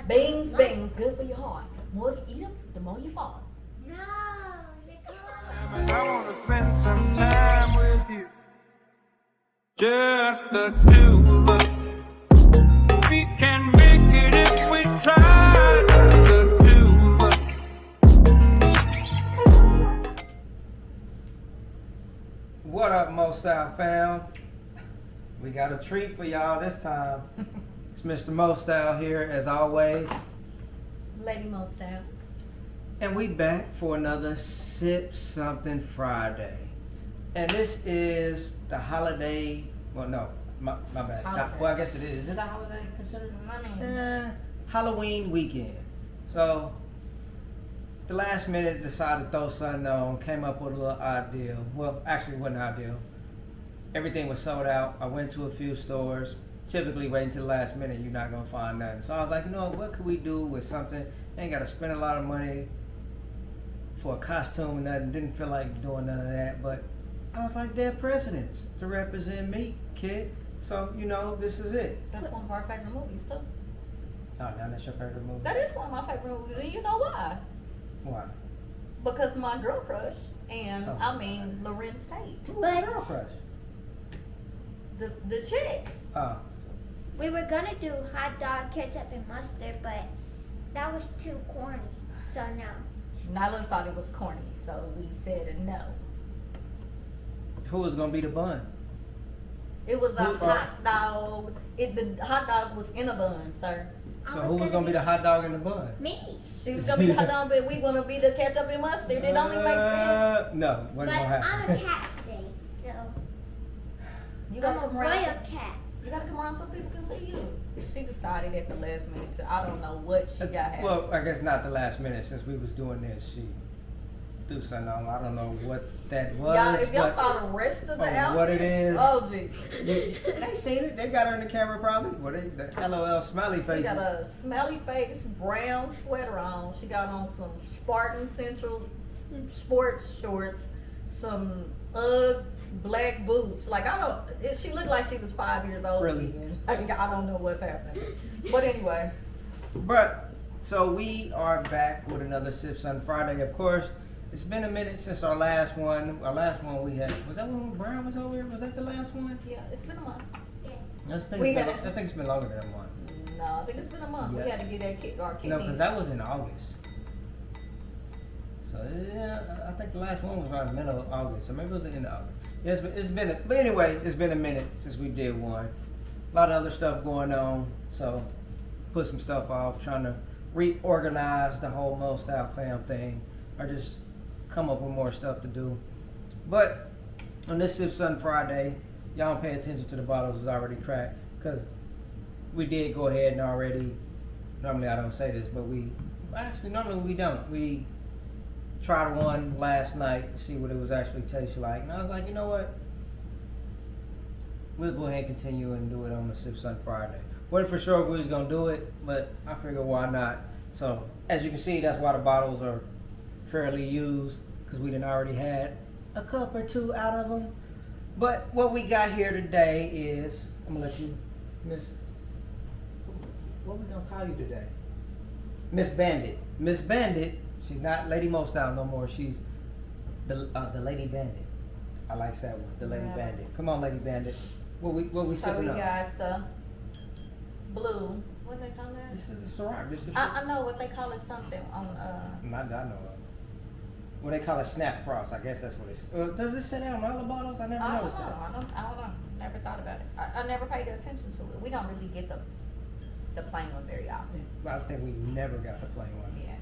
Beans, beans, good for your heart. The more you eat them, the more you fall. No, they're good. I wanna spend some time with you. Just the two of us. We can make it if we try. Just the two of us. What up, Mo Style fam? We got a treat for y'all this time. It's Mr. Mo Style here, as always. Lady Mo style. And we back for another Sip Something Friday. And this is the holiday, well no, my bad. Holiday. Well, I guess it is. Is it a holiday considered? I mean, Halloween weekend. So, the last minute decided to throw something on, came up with a little idea. Well, actually it wasn't ideal. Everything was sold out. I went to a few stores. Typically waiting to the last minute, you're not gonna find nothing. So I was like, you know what could we do with something? Ain't gotta spend a lot of money for a costume and nothing. Didn't feel like doing none of that, but I was like, dead presidents to represent me, kid. So, you know, this is it. that's one of our favorite movies too. Oh, now that's your favorite movie? That is one of my favorite movies, and you know why? Why? Because my girl crush, and Oh. I mean Lorenz Tate, Who was your girl crush? the chick. Oh. We were gonna do hot dog, ketchup, and mustard, but that was too corny. So no. Nyla thought it was corny, so we said no. Who was gonna be the bun? It was a Who- hot dog. The hot dog was in a bun, sir. So who was gonna be the hot dog in the bun? Me. She was gonna be the hot dog, but we gonna be the ketchup and mustard. It only makes sense. No, But wasn't gonna I'm a happen. cat today, so You I'm gotta a come royal around. cat. You gotta come around so people can see you. She decided at the last minute to, I don't know what she got happened. Well, I guess not the last minute since we was doing this. She threw something on. I don't know what that was. Y'all, if y'all but- saw the rest of the Oh, outfit, what it is. oh geez. They seen it. They got her in the camera probably. Well, the LOL smiley She face. got a smelly face, brown sweater on. She got on some Spartan Central sports shorts, some UGG black boots. Like she looked like she was 5 years old. Really? Again. Like, I don't know what's happening. But anyway, But so we are back with another Sips on Friday. Of course, it's been a minute since our last one. Our last one we had, was that when Brown was over here? Was that the last one? yeah, it's been a month. Yes. I We think had- it's been longer than a month. No, I think it's been a month. Yeah. We had to get our No, kidneys. because that was in August. So yeah, I think the last one was around the middle of August, so maybe it was the end of August. Yeah, but anyway, it's been a minute since we did one. A lot of other stuff going on, so put some stuff off, trying to reorganize the whole Mo Style fam thing, or just come up with more stuff to do. But on this Sip Sun Friday, y'all don't pay attention to the bottles is already cracked, because we did go ahead and already. Normally I don't say this, but normally we don't. We tried one last night to see what it was actually taste like, and I was like, you know what? We'll go ahead and continue and do it on the Sip Sun Friday. Wasn't for sure if we was gonna do it, but I figured why not. So as you can see, that's why the bottles are fairly used, because we done already had a cup or two out of them. But what we got here today is, I'm gonna let you, Miss. What we gonna call you today? Miss Bandit. Miss Bandit. She's not Lady Mo Style no more. She's the Lady Bandit. I like that one. The Lady Yeah. Bandit. Come on, Lady Bandit. What we So we sipping on? got the blue. What they call that? This is the Ciroc. This is the I know what they call it. Something on Not that I know of. What they call it, Snap Frost. I guess that's what it's. Does it sit out on all the bottles? I never I don't noticed know. that. I don't know. Never thought about it. I never paid attention to it. We don't really get the plain one very often. I think we never got the plain one. Yeah.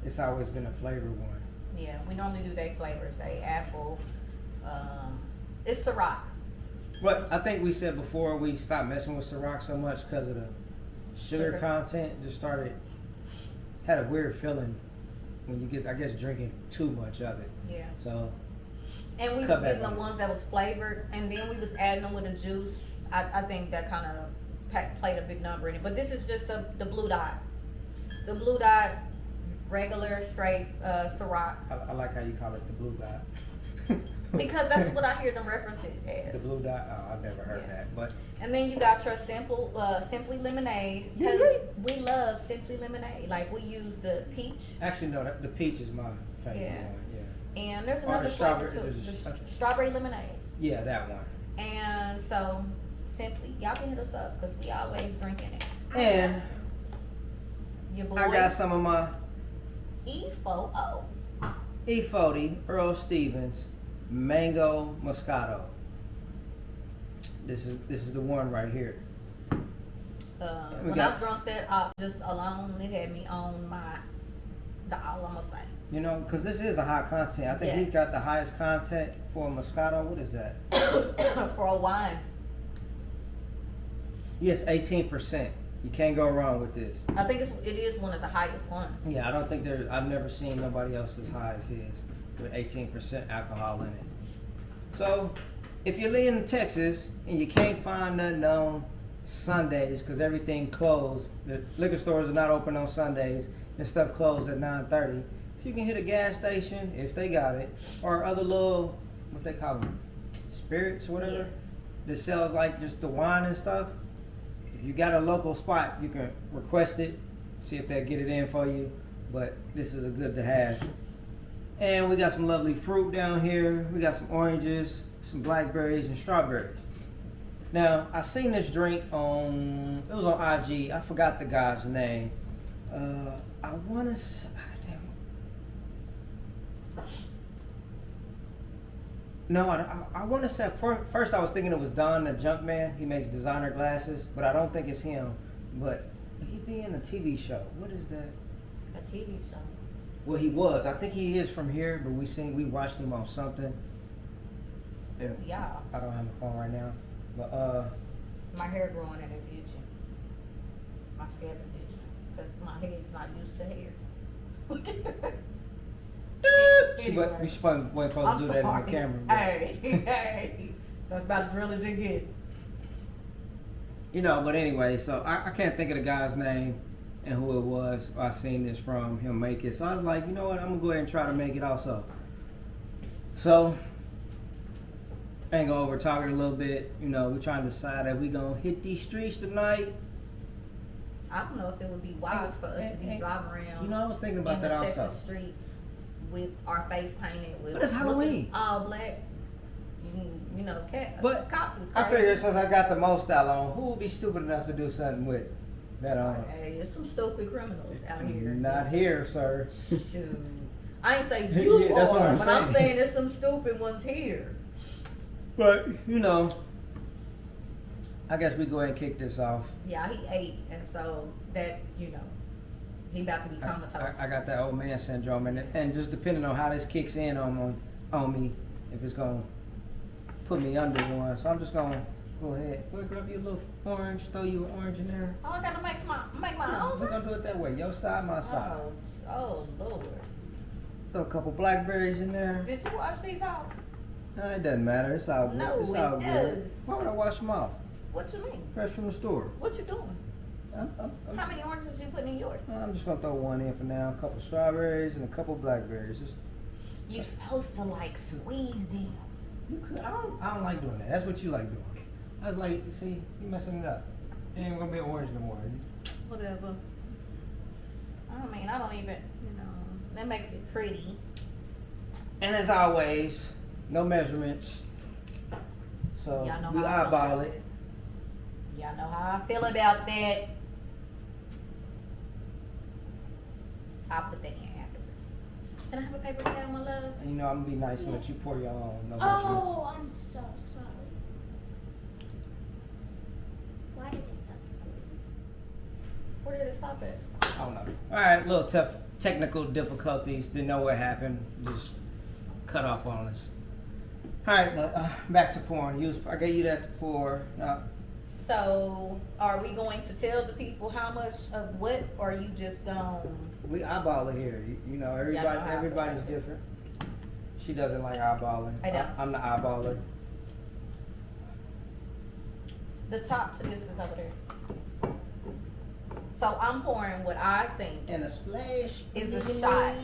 It's always been a flavored one. Yeah. We normally do their flavors. They apple. It's Ciroc. But I think we said before we stopped messing with Ciroc so much because of the sugar content. Just had a weird feeling when you get, I guess, drinking too much of it. Yeah. So And we Cut was getting back the on it. ones that was flavored, and then we was adding them with the juice. I think that kind of played a big number in it. But this is just the blue dot. The blue dot, regular, straight Ciroc. I like how you call it the blue dot. Because that's what I hear them reference it as. The blue dot. Oh, I've never heard Yeah. that. But And then you got your Simply Lemonade, because we love Simply Lemonade. Like, we use the peach, actually, no, the peach is my favorite Yeah. one. Yeah. and there's Or another the flavor strawberry- too, there's a- the strawberry lemonade. Yeah, that one. And so, Simply, y'all can hit us up, because we always drinking it. And Your boy, I got some of my E4O. E40 Earl Stevens Mango Moscato. This is the one right here. We When got- I drunk that just alone, it had me on the all I'm gonna say. You know, because this is a high content. I think he Yes. got the highest content for Moscato. What is that? For a wine. Yes, 18%. You can't go wrong with this. I think it is one of the highest ones. Yeah, I don't think I've never seen nobody else as high as his with 18% alcohol in it. So, if you're in Texas and you can't find nothing on Sundays because everything closed, the liquor stores are not open on Sundays and stuff closed at 9:30. If you can hit a gas station, if they got it, or other little, what they call them, spirits or whatever, Yes. that sells like just the wine and stuff. If you got a local spot, you can request it, see if they'll get it in for you. But this is a good to have. And we got some lovely fruit down here. We got some oranges, some blackberries, and strawberries. Now, I seen this drink it was on IG. I forgot the guy's name. I want to say, no, I want to say, first I was thinking it was Don the Junk Man. He makes designer glasses, but I don't think it's him. But he be in a TV show. What is that? A TV show. Well, he was. I think he is from here, but we watched him on something. And Yeah. I don't have my phone right now. But My hair growing and it's itching. My scalp is itching. Because my head's not used to hair. she wasn't supposed to do that on the camera. But, Hey. That's about as real as it gets. you know, but anyway, so I can't think of the guy's name and who it was. I seen this from him make it. So I was like, you know what, I'm gonna go ahead and try to make it also. So I ain't gonna over talk it a little bit. You know, we're trying to decide if we gonna hit these streets tonight. I don't know if it would be wise for us to be driving around. You know, I was thinking about in that the also. Texas streets with our face painted with But it's Halloween. looking all black. You know, But cops is I crazy. figured since I got the most style on, who would be stupid enough to do something with that on? Hey, it's some stupid criminals out here. Not here, sir. Shoot. I ain't say you Yeah, that's what are, I'm but I'm saying. saying there's some stupid ones here. But you know, I guess we go ahead and kick this off. Yeah, he ate, and so that, he about to be comatose. I got that old man syndrome, and just depending on how this kicks in on me, if it's gonna put me under one. So I'm just gonna go ahead. We'll grab you a little orange, throw you an orange in there. Oh, I gotta make my own. We're gonna do it that way. Your side, my side. Oh, Lord. Throw a couple blackberries in there. Did you wash these off? It doesn't matter. It's all good. No, it's it all good. does. Why would I wash them off? What you mean? Fresh from the store. What you doing? How many oranges you putting in yours? I'm just gonna throw one in for now. A couple strawberries and a couple blackberries. You supposed to squeeze them. You could. I don't like doing that. That's what you like doing. I was like, see, you messing it up. It ain't gonna be orange no more. Whatever. I don't even, that makes it pretty. And as always, no measurements. So Y'all know we how I feel eyeball about it. Y'all know how I feel about that. I'll put that in afterwards. Can I have a paper towel, my love? And, I'm gonna be nice and let you pour your own. No measurements. Oh, I'm so sorry. Why did it stop recording? Where did it stop at? I don't know. All right, little tough technical difficulties. Didn't know what happened. Just cut off on us. All right, back to pouring. I gave you that to pour. So, are we going to tell the people how much of what, or are you just gonna? We eyeball it here. Everybody's different. She doesn't like eyeballing. I don't. I'm the eyeballer. The top to this is over there. So I'm pouring what I think And a splash is a shot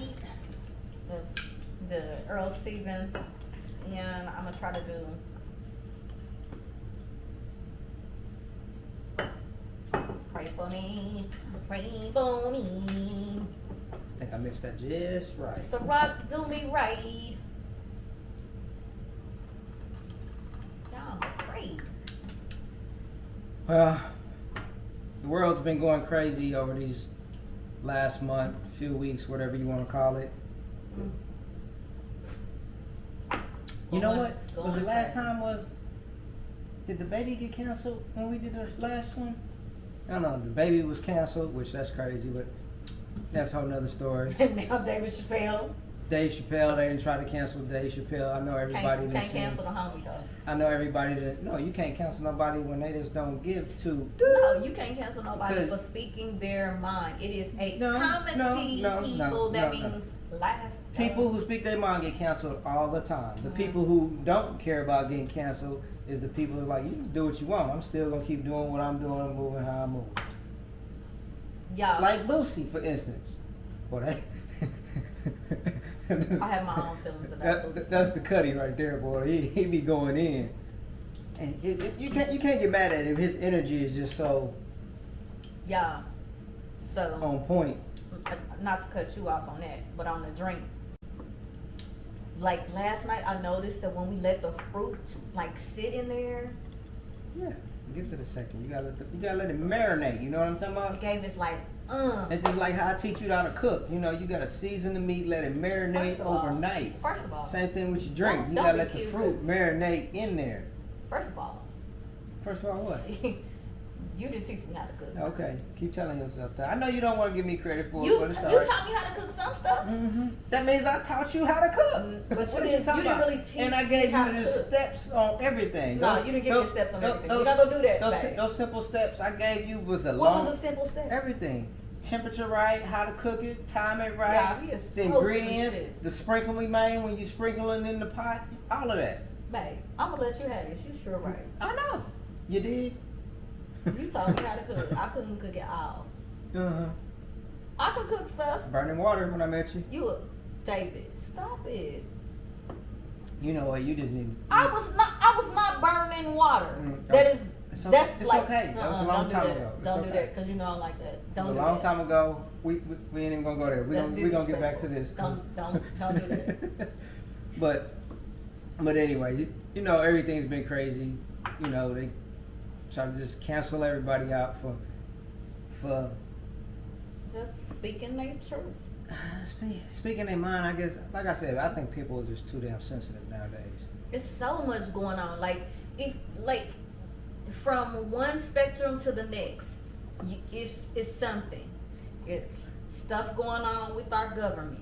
of the Earl Stevens and I'm gonna try to do. Pray for me. Pray for me. I think I mixed that just right. CIROC, do me right. Yeah, I'm afraid. Well, the world's been going crazy over these last month, few weeks, whatever you want to call it. You know what? Was the last time did the baby get canceled when we did the last one? I don't know. The baby was canceled, which that's crazy, but that's a whole nother story. And now David Chappelle. Dave Chappelle, they didn't try to cancel Dave Chappelle. I know everybody Can't cancel the homie though. I know everybody that, no, you can't cancel nobody when they just don't give to. No, you can't cancel nobody Because- for speaking their mind. It is a No, comedy people that means laugh. People who speak their mind get canceled all the time. The people who don't care about getting canceled is the people who are like, you just do what you want. I'm still going to keep doing what I'm doing and moving how I move. Yeah. Like Boosie, for instance. Boy, I have my own feelings about Boosie. That's the Cuddy right there, boy. He be going in. And you can't get mad at him. His energy is just so Yeah. So, on point. not to cut you off on that, but on the drink. Like last night, I noticed that when we let the fruit like sit in there, Yeah, give it a second. You gotta let it marinate. You know what I'm talking it about? gave us like, It's just like how I teach you how to cook. You know, you gotta season the meat, let it marinate First of all- overnight. First of all, Same thing with your drink. Don't- You don't gotta be let the cute, fruit 'cause- marinate in there. first of all, First of all, what? you didn't teach me how to cook. Okay, keep telling yourself that. I know you don't want to give me credit for it, You but it's you alright. taught me how to cook some stuff. That means I taught you how to cook. But What you is didn't talking about? really teach And I me gave how you to the cook. steps on everything. No, you didn't give me steps on everything. We're not gonna do that, babe. Those simple steps I gave you was a What long. was the simple step? Everything. Temperature right, how to cook it, time it right, Yeah, we is the so ingredients, shit. the sprinkle we made when you sprinkling in the pot, all of that. Babe, I'm gonna let you have this. You sure right. I know. You did? You taught me how to cook. I couldn't cook it all. Uh-huh. I could cook stuff. Burning water when I met you. You, David, stop it. You know what, you just need I was not burning water. Mm, That is it's that's it's like okay. That was a don't long do time that. ago. It's Don't do okay. that because you know I like that. It Don't was do a long that. time ago. We ain't even gonna go there. That's We gonna get back to this. disrespectful. Don't do that. But anyway, you know everything's been crazy. You know they try to just cancel everybody out for Just speaking their truth. speaking their mind. I guess, like I said, I think people are just too damn sensitive nowadays. It's so much going on. If from one spectrum to the next, it's something. It's stuff going on with our government.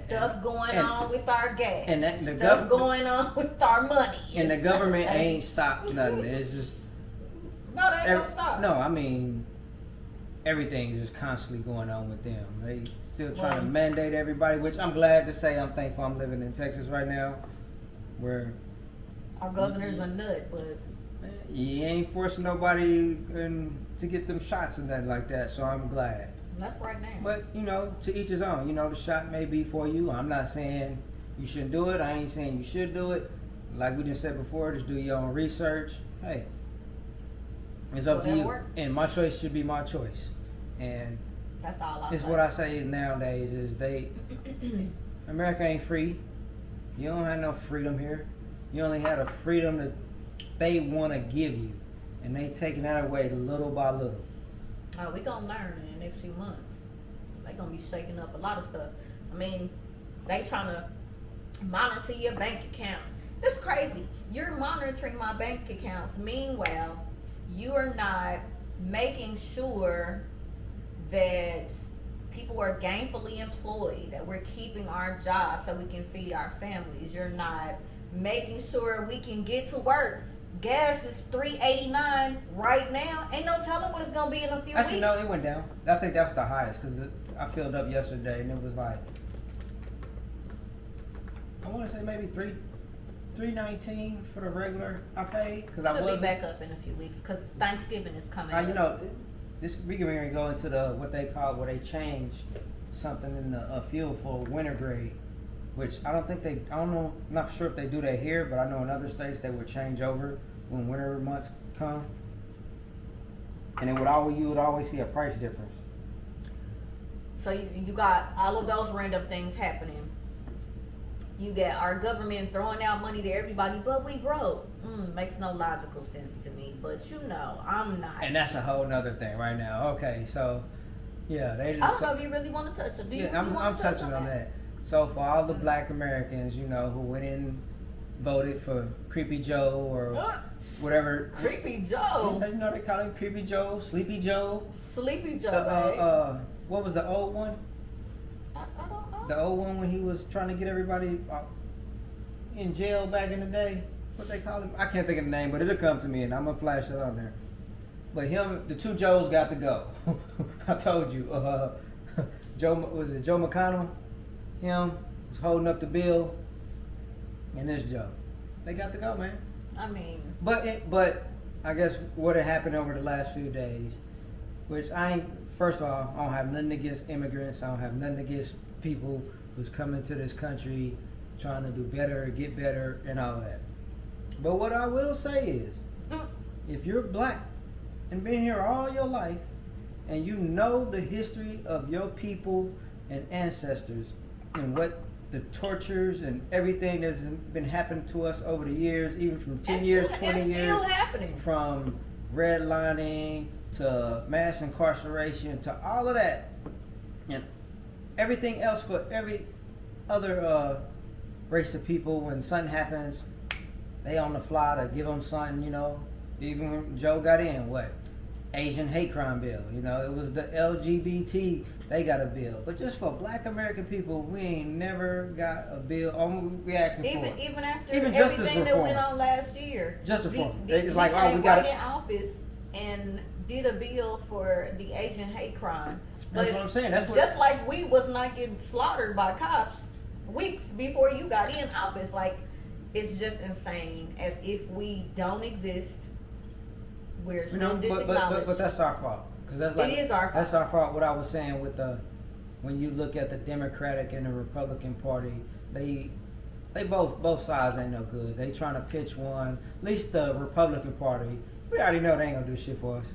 Stuff going on with our gas. and that- the stuff gov- going on with our money. And the It's government like- ain't stopped nothing. It's just No, they ain't gonna stop. no. I mean, everything is just constantly going on with them. They still trying to mandate everybody, which I'm glad to say. I'm thankful I'm living in Texas right now, where Our governor's a nut, but you ain't forcing nobody to get them shots and nothing like that. So I'm glad. that's right now. But you know, to each his own. You know, the shot may be for you. I'm not saying you shouldn't do it. I ain't saying you should do it. Like we just said before, just do your own research. Hey, it's up to Whatever you. works. And my choice should be my choice. And That's all I it's say. what I say nowadays is America ain't free. You don't have no freedom here. You only have the freedom that they want to give you, and they taking that away little by little. Oh, we gonna learn in the next few months. They gonna be shaking up a lot of stuff. I mean, they trying to monitor your bank accounts. That's crazy. You're monitoring my bank accounts. Meanwhile, you are not making sure that people are gainfully employed, that we're keeping our jobs so we can feed our families. You're not making sure we can get to work. Gas is $3.89 right now. Ain't no telling what it's gonna be in a few Actually, weeks. no, it went down. I think that's the highest because I filled up yesterday and it was like, I want to say maybe $3.19 for the regular I paid because I It'll be wasn't. back up in a few weeks because Thanksgiving is coming up. You know, this we can go into the what they call where they change something in the fuel for winter grade. which I don't know, not sure if they do that here, but I know in other states they would change over when winter months come. And you would always see a price difference. So you got all of those random things happening. You get our government throwing out money to everybody, but we broke. Makes no logical sense to me. But I'm not. And that's a whole nother thing right now. Okay, so yeah, they just. I don't know if you really want to touch it. Do you? Yeah, I'm touching on that. So for all the Black Americans, who went in, voted for Creepy Joe or whatever. Creepy Joe. They call him Creepy Joe, Sleepy Joe. Sleepy Joe. What was the old one? I don't know. The old one when he was trying to get everybody in jail back in the day. What they call him? I can't think of the name, but it'll come to me and I'm gonna flash it on there. But the two Joes got to go. I told you. Joe McConnell? Him was holding up the bill, and this Joe. They got to go, man. I mean. But I guess what had happened over the last few days, which first of all, I don't have nothing against immigrants. I don't have nothing against people who's coming to this country trying to do better, get better, and all of that. But what I will say is, if you're Black and been here all your life, and you know the history of your people and ancestors, and what the tortures and everything that's been happening to us over the years, even from 10 years, 20 years. It's still happening. From redlining to mass incarceration to all of that. And everything else for every other race of people, when something happens, they on the fly to give them something, Even when Joe got in, Asian hate crime bill, it was the LGBT, they got a bill. But just for Black American people, we ain't never got a bill. We asking for it. Even after Even justice everything that reform. went on last year. Just reform. It's we like, came we got right in office and did a bill for the Asian hate crime. That's But what I'm saying. That's what, just like we was not getting slaughtered by cops weeks before you got in office. Like, it's just insane. As if we don't exist. We're still disacknowledged. but that's our fault. Cause that's like, it is our fault. That's our fault. What I was saying with when you look at the Democratic and the Republican Party, they both sides ain't no good. They trying to pitch one. At least the Republican Party, we already know they ain't gonna do shit for us.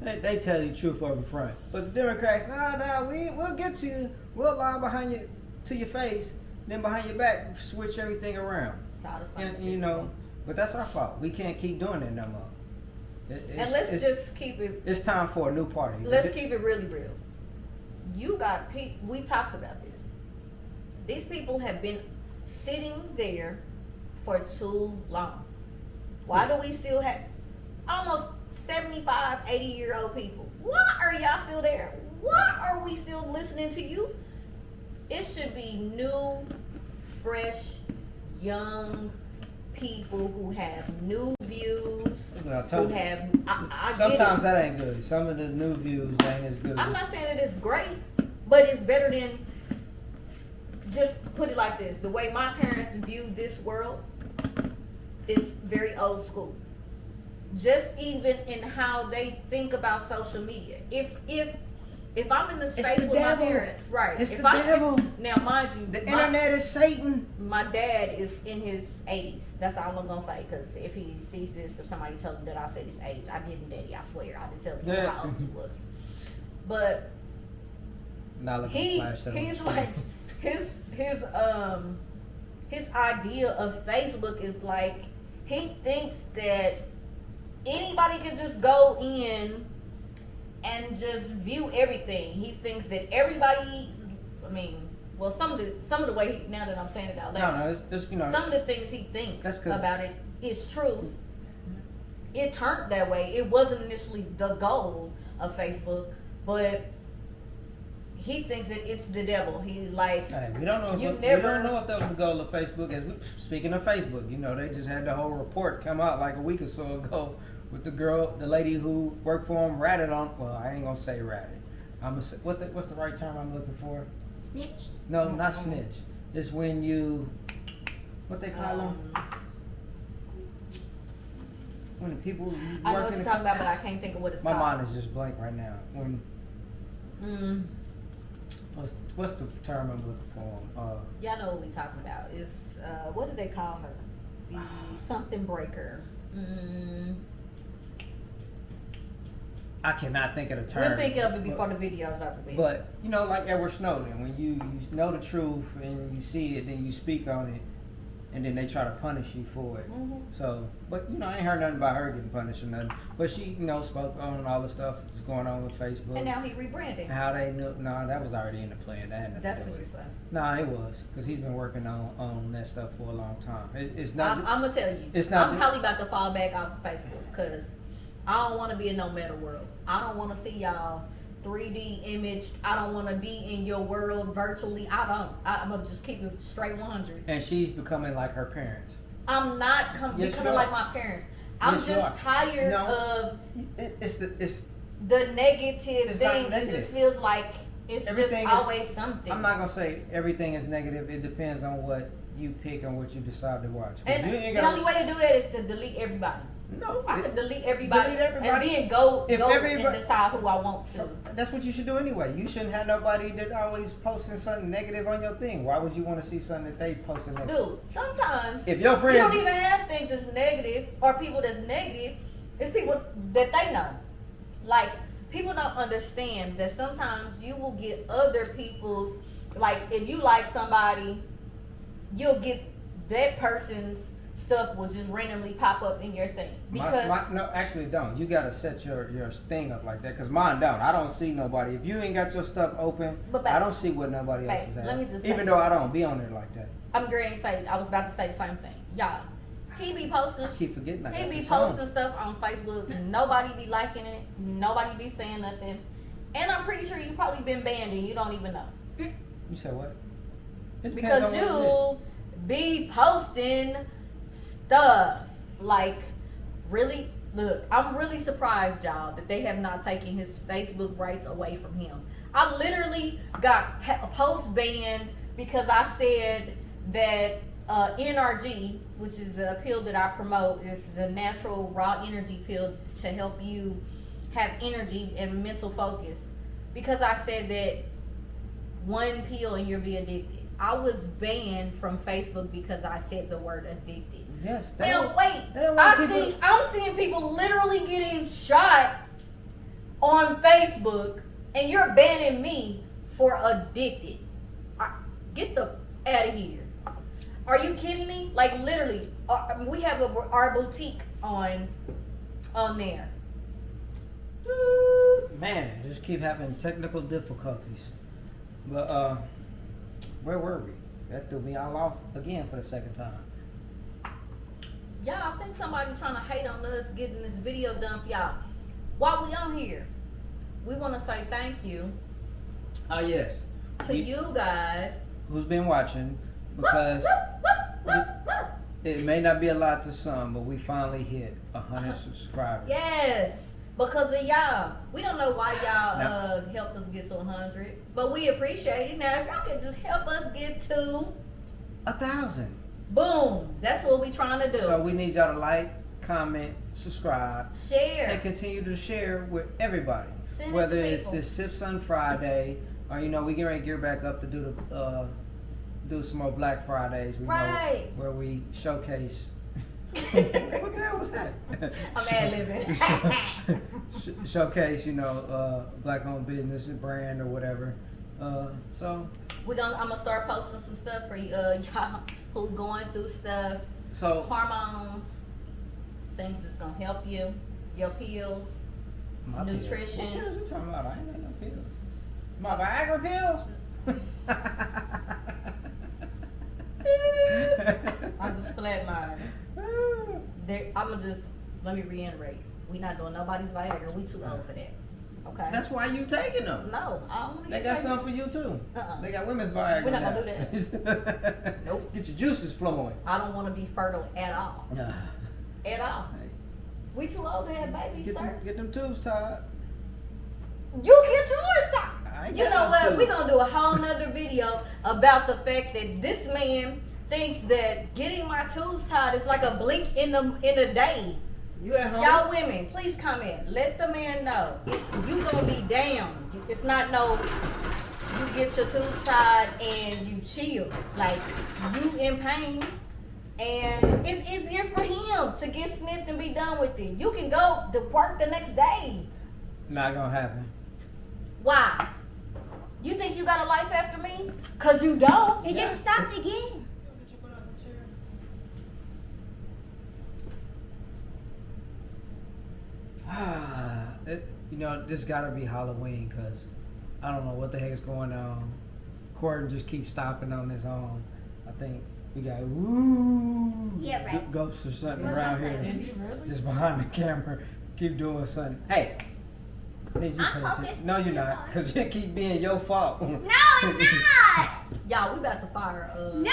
They tell you the truth over front. But the Democrats, we'll get you. We'll lie behind you to your face, then behind your back, switch everything around. It's all the same And shit. but that's our fault. We can't keep doing it no more. And let's just keep it. It's time for a new party. Let's keep it really real. You got we talked about this. These people have been sitting there for too long. Why do we still have almost 75, 80-year-old people? Why are y'all still there? Why are we still listening to you? It should be new, fresh, young people who have new views, who have. Sometimes that ain't good. Some of the new views ain't as good. I'm not saying that it's great, but it's better than. Just put it like this: the way my parents viewed this world is very old school. Just even in how they think about social media. If I'm in the space with my parents, right? It's the devil. Now, mind you, the internet is Satan. My dad is in his 80s. That's all I'm gonna say. Because if he sees this or somebody tells him that I said his age, I didn't, Daddy. I swear, I didn't tell him how old he was. But he's like his idea of Facebook is like he thinks that anybody can just go in and just view everything. He thinks that everybody. Some of the way now that I'm saying it out loud. No, it's some of the things he thinks about it is truth. It turned that way. It wasn't initially the goal of Facebook, but he thinks that it's the devil. He's like, hey, we don't know. We don't know if that was the goal of Facebook. Speaking of Facebook, they just had the whole report come out like a week or so ago with the lady who worked for him ratted on. Well, I ain't gonna say ratted. I'm gonna say what's the right term I'm looking for? Snitch? No, not snitch. It's when you what they call them. When the people I know what you're talking about, but I can't think of what it's called. My mind is just blank right now. What's the term I'm looking for? Y'all know what we talking about. It's what do they call her? The something breaker. I cannot think of the term. We'll think of it before the video's over with. But you know, like Edward Snowden, when you know the truth and you see it, then you speak on it, and then they try to punish you for it. So, but you know, I ain't heard nothing about her getting punished or nothing. But she, you know, spoke on all the stuff that's going on with Facebook. And now he rebranded. And how they knew? No, that was already in the plan. That had nothing That's to do what with you it. said. No, it was because he's been working on that stuff for a long time. It's not. I'm gonna tell you. It's not I'm probably about to fall back off of Facebook because I don't want to be in no meta world. I don't want to see y'all 3D imaged. I don't want to be in your world virtually. I don't. I'm gonna just keep it straight 100. And she's becoming like her parents. I'm not Yes, becoming you are. like my parents. I'm Yes, you just are. tired No. of It's the negative It's not things. It negative. just feels like it's Everything just is- always something. I'm not gonna say everything is negative. It depends on what you pick and what you decide to watch. 'Cause And you ain't the gotta- only way to do that is to delete everybody. No, I could delete everybody, delete everybody. and then go If and everybody- decide who I want to. that's what you should do anyway. You shouldn't have nobody that always posting something negative on your thing. Why would you want to see something that they posting negative? Dude, sometimes If your you friends, don't even have things that's negative or people that's negative. It's people that they know. Like, people don't understand that sometimes you will get other people's, like, if you like somebody, you'll get that person's stuff will just randomly pop up in your thing. Because no, actually don't. You gotta set your thing up like that. Cause mine don't. I don't see nobody. If you ain't got your stuff open, But I don't see what nobody else babe, is at. let me just say Even though I don't be on there like that. I'm going to say, I was about to say the same thing. Y'all, he be posting I keep forgetting that. He be posting stuff on Facebook. Nobody be liking it. Nobody be saying nothing. And I'm pretty sure you probably been banned and you don't even know. You said what? It depends Because on what you be posting stuff. Like, really? Look, I'm really surprised, y'all, that they have not taken his Facebook rights away from him. I literally got post banned because I said that NRG, which is a pill that I promote, is the natural raw energy pill to help you have energy and mental focus. Because I said that one pill and you'll be addicted. I was banned from Facebook because I said the word addicted. Yes. Now wait, they don't want people- I'm seeing people literally getting shot on Facebook, and you're banning me for addicted. Get the out of here. Are you kidding me? Like, literally, we have our boutique on there. Man, just keep having technical difficulties. But where were we? That threw me all off again for the second time. Y'all, I think somebody trying to hate on us getting this video done for y'all. While we on here, we want to say thank you Oh yes. to you guys. Who's been watching? Because it may not be a lot to some, but we finally hit 100 subscribers. Yes, because of y'all. We don't know why y'all Now- helped us get to 100, but we appreciate it. Now, if y'all could just help us get to 1,000. boom, that's what we trying to do. So we need y'all to like, comment, subscribe, Share. and continue to share with everybody. Send it Whether to it's people. this Sips on Friday, or we get ready to gear back up to do the do some more Black Fridays. We Right. know where we showcase. What the hell was that? I'm ad-libbing. Showcase, black-owned business, brand, or whatever. So I'm gonna start posting some stuff for y'all who going through stuff, hormones, things that's gonna help you, your pills, my nutrition. Pills. What pills you talking about? I ain't got no pills. My Viagra pills. I just flatlined. Let me reiterate. We not doing nobody's Viagra. We too old for that. Okay. That's why you taking them. No, I don't. They got something for you too. They got women's Viagra. We're not gonna now. do that. Nope. Get your juices flowing. I don't want to be fertile at all. Nah. At all. Hey, We too old to have babies, sir. get them tubes tied. You get yours tied. I ain't You got know no what? tubes. We're gonna do a whole nother video about the fact that this man thinks that getting my tubes tied is like a blink in the day. You at home? Y'all women, please comment. Let the man know. You gonna be down. It's not no, you get your tubes tied and you chill. Like, you in pain. And it's easier for him to get snipped and be done with it. You can go to work the next day. Not gonna happen. Why? You think you got a life after me? Cause you don't. It just stopped again. You know, this gotta be Halloween because I don't know what the heck's going on. Corden just keeps stopping on his own. I think we got Yeah, right. ghosts or something What's around happening? here. Did you really? Just behind the camera, keep doing something. Hey, need you I'm pay focused. attention. No, you're not, because it keep being your fault. No, it's not. Y'all, we about to fire No.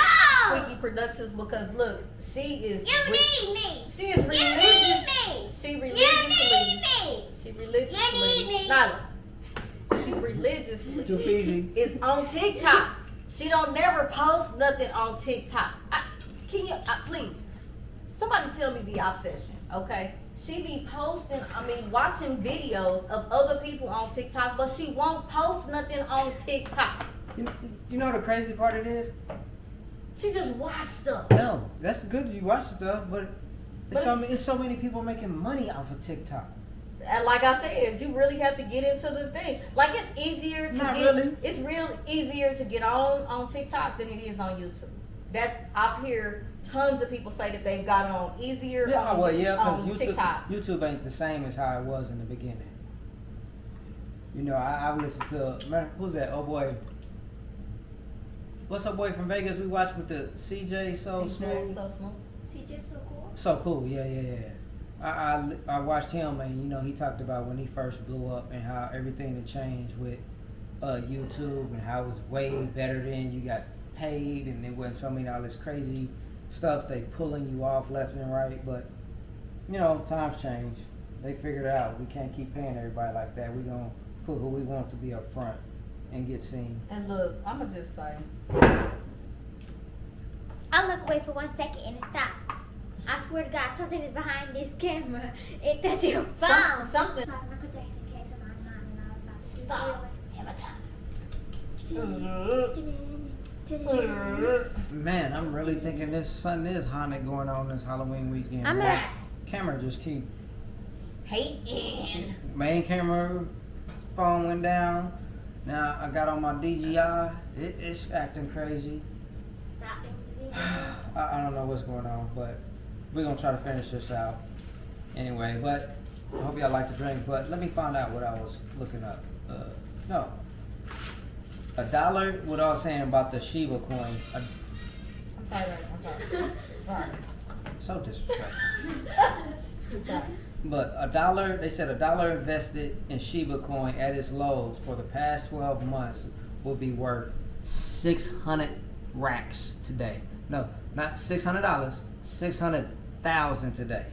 Squeaky Productions because look, she is You need me. she is You need religious. me. She You need religiously me. she religiously You need me. Nyla, she religiously Too easy. is on TikTok. She don't never post nothing on TikTok. Can you please somebody tell me the obsession, okay? She be posting, watching videos of other people on TikTok, but she won't post nothing on TikTok. You know the crazy part it is? She just watch stuff. No, that's good you watch stuff, but But it's so many people making money off of TikTok. And like I said, you really have to get into the thing. Like it's easier to Not get. really. It's real easier to get on TikTok than it is on YouTube. That I've heard tons of people say that they've got on easier Yeah, on, well, yeah, on because TikTok. YouTube ain't the same as how it was in the beginning. You know, I've listened to, man, who's that? Oh boy, what's her boy from Vegas we watched with the CJ So Smooth? So smooth. CJ so cool. So cool, yeah. I watched him, and you know he talked about when he first blew up and how everything had changed with YouTube and how it was way better then. You got paid and there wasn't so many all this crazy stuff they pulling you off left and right. But you know times change. They figured it out. We can't keep paying everybody like that. We gonna put who we want to be up front and get seen. And look, I'ma just say, I look away for 1 second and it stopped. I swear to God, something is behind this camera. It touched your phone. something. Sorry, Michael Jackson came to my mind and I was about to sleep. Stop. Man, I'm really thinking this something is haunted going on this Halloween weekend. I'm Man, at. camera just keep Hating. main camera phone went down. Now I got on my DJI. It's acting crazy. Stop doing the video. I don't know what's going on, but we're gonna try to finish this out anyway. But I hope y'all like the drink. But let me find out what I was looking up. No, $1. What I was saying about the Shiba coin. I'm sorry. Sorry. So disrespectful. Sorry. But $1, they said $1 invested in Shiba coin at its lows for the past 12 months will be worth 600 racks today. No, not $600, 600,000 today.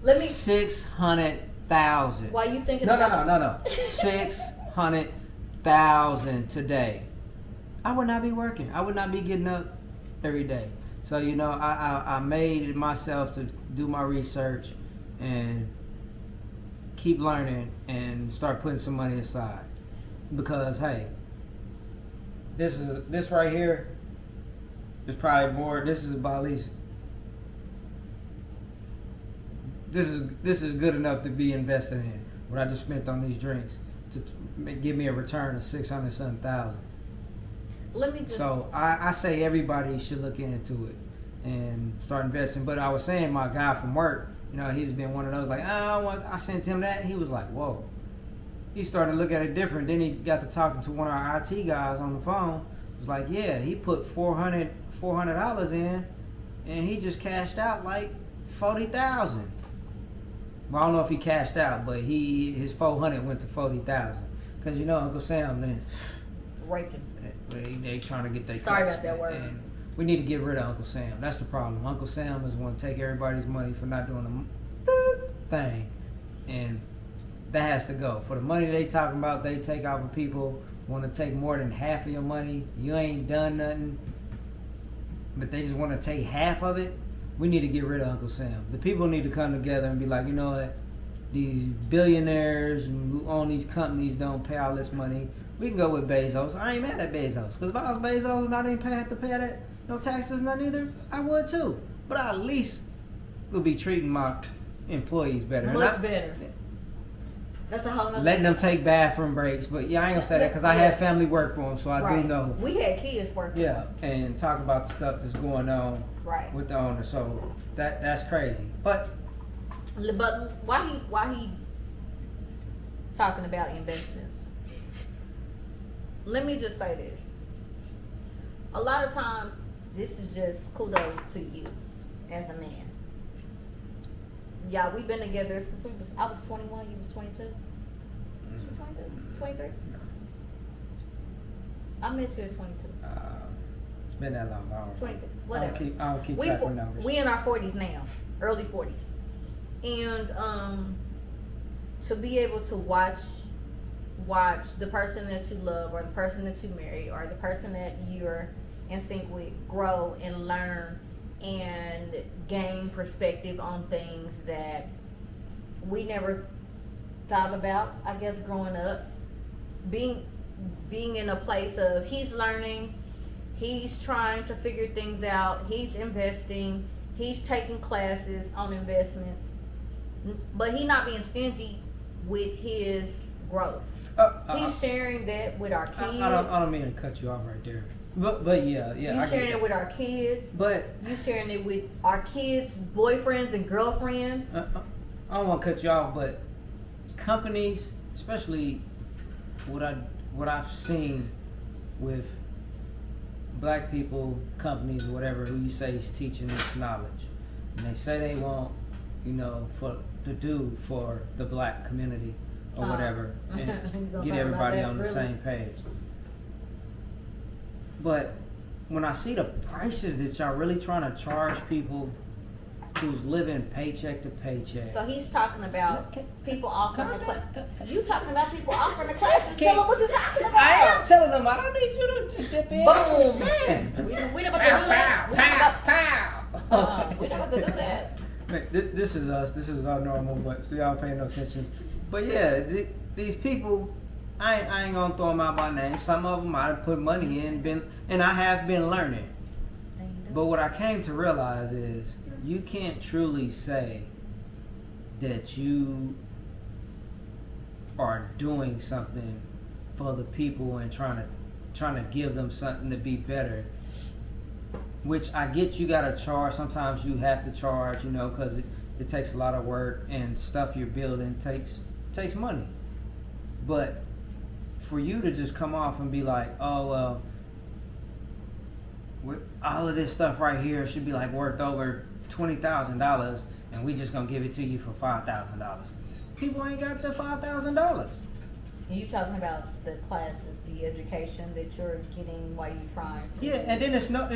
Let me. 600,000. Why you thinking No. about 600,000 today. I would not be working. I would not be getting up every day. So you know, I made it myself to do my research and keep learning and start putting some money aside, because hey, this right here is probably more. This is about at least. This is good enough to be invested in. What I just spent on these drinks to give me a return of 600-something thousand. Let me just. So I say everybody should look into it and start investing. But I was saying my guy from work, you know, he's been one of those like, I sent him that. He was like, whoa. He started to look at it different. Then he got to talking to one of our IT guys on the phone. He was like, yeah, he put $400 in, and he just cashed out like 40,000. Well, I don't know if he cashed out, but his 400 went to 40,000. Cause you know Uncle Sam, then Raping. they trying to get their Sorry cuts, about that word. and we need to get rid of Uncle Sam. That's the problem. Uncle Sam is want to take everybody's money for not doing the thing, and that has to go. For the money they talking about, they take off of people. Want to take more than half of your money. You ain't done nothing, but they just want to take half of it. We need to get rid of Uncle Sam. The people need to come together and be like, you know what? These billionaires who own these companies don't pay all this money. We can go with Bezos. I ain't mad at Bezos. Because if I was Bezos and I didn't have to pay that, no taxes, nothing either, I would too. But I at least would be treating my employees better. Much better. That's a whole nother Letting them take bathroom breaks. But yeah, I ain't gonna say that because I had family work for them, so I do know. We had kids working. Yeah, and talk about the stuff that's going on with the owner. So that's crazy. But why he talking about investments? Let me just say this. A lot of times, this is just kudos to you as a man. Yeah, we've been together since I was 21, you was 22? 23? I met you at 22. It's been that long. 22, whatever. I don't keep track of numbers. We in our 40s now, early 40s. And to be able to watch the person that you love or the person that you marry or the person that you're in sync with grow and learn and gain perspective on things that we never thought about, I guess, growing up. Being in a place of he's learning, he's trying to figure things out, he's investing, he's taking classes on investments, but he's not being stingy with his growth. He's sharing that with our kids. I don't mean to cut you off right there. But yeah. You sharing it with our kids. But you sharing it with our kids' boyfriends and girlfriends. I don't want to cut you off, but companies, especially what I've seen with black people, companies, or whatever, who you say is teaching this knowledge, and they say they want, to do for the black community or whatever, and get everybody on the same page. But when I see the prices that y'all really trying to charge people who's living paycheck to paycheck. So he's talking about people offering the class. You talking about people offering the classes? Tell them what you're talking about. I am telling them. I don't need you to just dip in. Boom. We don't have to do that. We don't have to do that. This is us. This is our normal, but so y'all paying no attention. But yeah, these people, I ain't gonna throw them out by name. Some of them I put money in, and I have been learning. But what I came to realize is you can't truly say that you are doing something for the people and trying to give them something to be better. Which I get, you gotta charge. Sometimes you have to charge, because it takes a lot of work, and stuff you're building takes money. But for you to just come off and be like, oh well, all of this stuff right here should be like worth over $20,000, and we just gonna give it to you for $5,000. People ain't got the $5,000. And you talking about the classes, the education that you're getting while you're trying to and then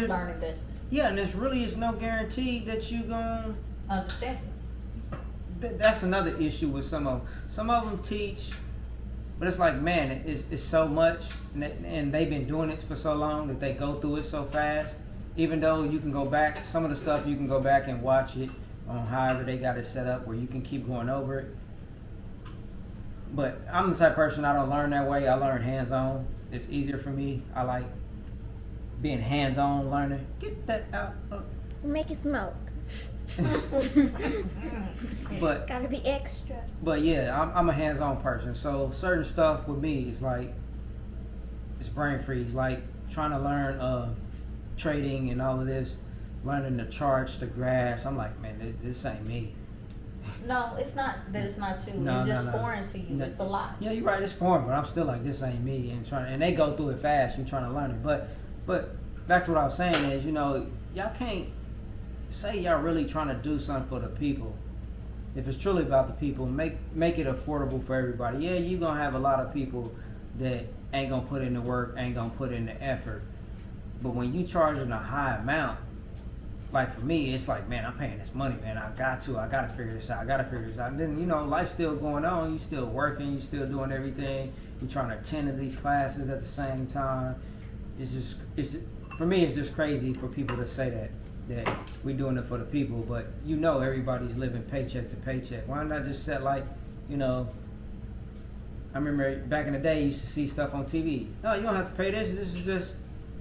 learn investments. Yeah, and there's really is no guarantee that you gonna understand. That's another issue with some of them. Some of them teach, but it's like, man, it's so much, and they've been doing it for so long that they go through it so fast. Even though you can go back, some of the stuff you can go back and watch it on however they got it set up where you can keep going over it. But I'm the type of person, I don't learn that way. I learn hands-on. It's easier for me. I like being hands-on learning. Get that out. Make it smoke. But gotta be extra. But yeah, I'm a hands-on person. So certain stuff with me is like, it's brain freeze. Like trying to learn trading and all of this, learning the charts, the graphs. I'm like, man, this ain't me. No, it's not that it's not you. No, it's just foreign to you. It's a lot. Yeah, you're right. It's foreign, but I'm still like, this ain't me. And they go through it fast. You're trying to learn it. But back to what I was saying is, y'all can't say y'all really trying to do something for the people. If it's truly about the people, make it affordable for everybody. Yeah, you're gonna have a lot of people that ain't gonna put in the work, ain't gonna put in the effort. But when you charging a high amount, like for me, it's like, man, I'm paying this money, man. I gotta figure this out. And then, life's still going on. You still working. You still doing everything. You're trying to attend to these classes at the same time. For me, it's just crazy for people to say that we're doing it for the people. But everybody's living paycheck to paycheck. Why not just set like, I remember back in the day, you used to see stuff on TV. No, you don't have to pay this. This is just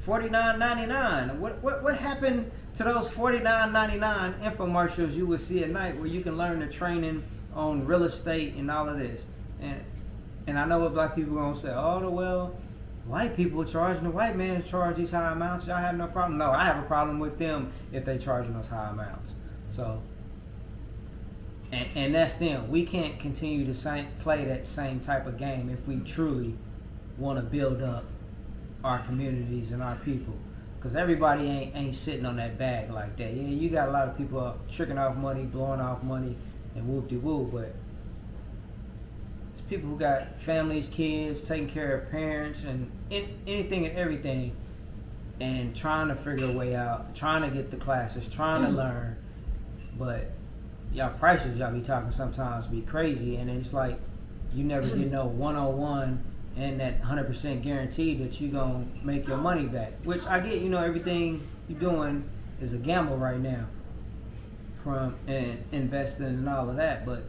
$49.99. What happened to those $49.99 infomercials you would see at night where you can learn the training on real estate and all of this? And I know what black people are gonna say. Oh, well, white people charging the white man charge these high amounts. Y'all have no problem. No, I have a problem with them if they charging those high amounts. So. And that's them. We can't continue to play that same type of game if we truly want to build up our communities and our people. Because everybody ain't sitting on that bag like that. Yeah, you got a lot of people tricking off money, blowing off money, and whoop-de-whoop, but it's people who got families, kids, taking care of parents, and anything and everything, and trying to figure a way out, trying to get the classes, trying to learn, but y'all prices y'all be talking sometimes be crazy, and it's like you never get no one-on-one and that 100% guarantee that you gonna make your money back, which I get. Everything you're doing is a gamble right now from and investing and all of that, but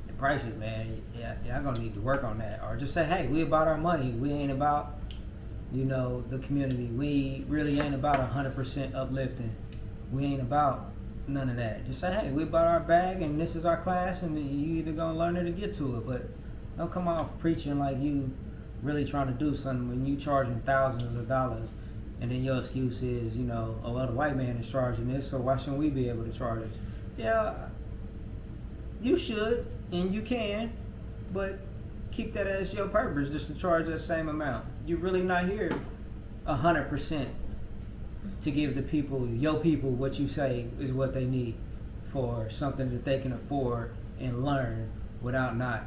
the prices, man, y'all gonna need to work on that, or just say, hey, we about our money. We ain't about the community. We really ain't about 100% uplifting. We ain't about none of that. Just say, hey, we bought our bag and this is our class, and you either gonna learn it or get to it. But don't come off preaching like you really trying to do something when you charging thousands of dollars, and then your excuse is, oh, well, the white man is charging this, so why shouldn't we be able to charge this? Yeah, you should and you can, but keep that as your purpose, just to charge that same amount. You're really not here 100% to give the people, your people, what you say is what they need for something that they can afford and learn without not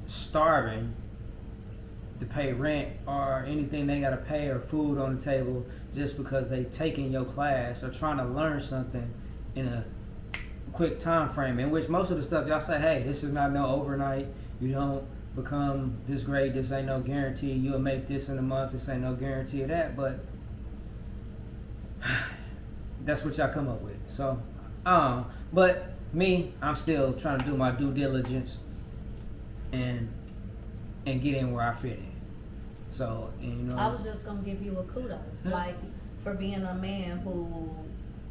starving to pay rent or anything they gotta pay or food on the table just because they taking your class or trying to learn something in a quick time frame, in which most of the stuff y'all say, hey, this is not no overnight. You don't become this great. This ain't no guarantee. You'll make this in a month. This ain't no guarantee of that, but that's what y'all come up with. So, but me, I'm still trying to do my due diligence and get in where I fit in. So, and, I was just gonna give you a kudos, like for being a man who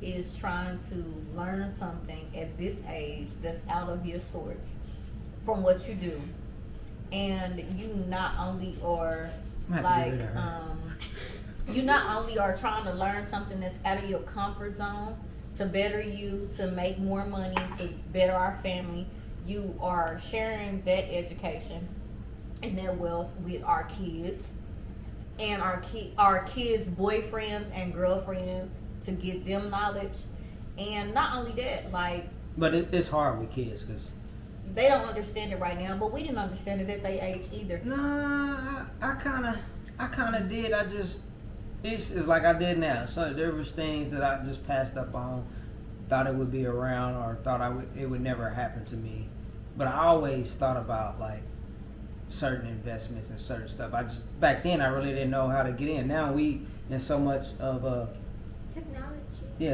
is trying to learn something at this age that's out of your sorts from what you do, and you not only are like you not only are trying to learn something that's out of your comfort zone to better you, to make more money, to better our family, you are sharing that education and that wealth with our kids and our kids' boyfriends and girlfriends to give them knowledge. And not only that, like, but it's hard with kids because they don't understand it right now, but we didn't understand it at their age either. Nah, I kind of did. It's like I did now. So there was things that I just passed up on, thought it would be around, or thought it would never happen to me. But I always thought about like certain investments and certain stuff. Back then I really didn't know how to get in. Now we in so much of a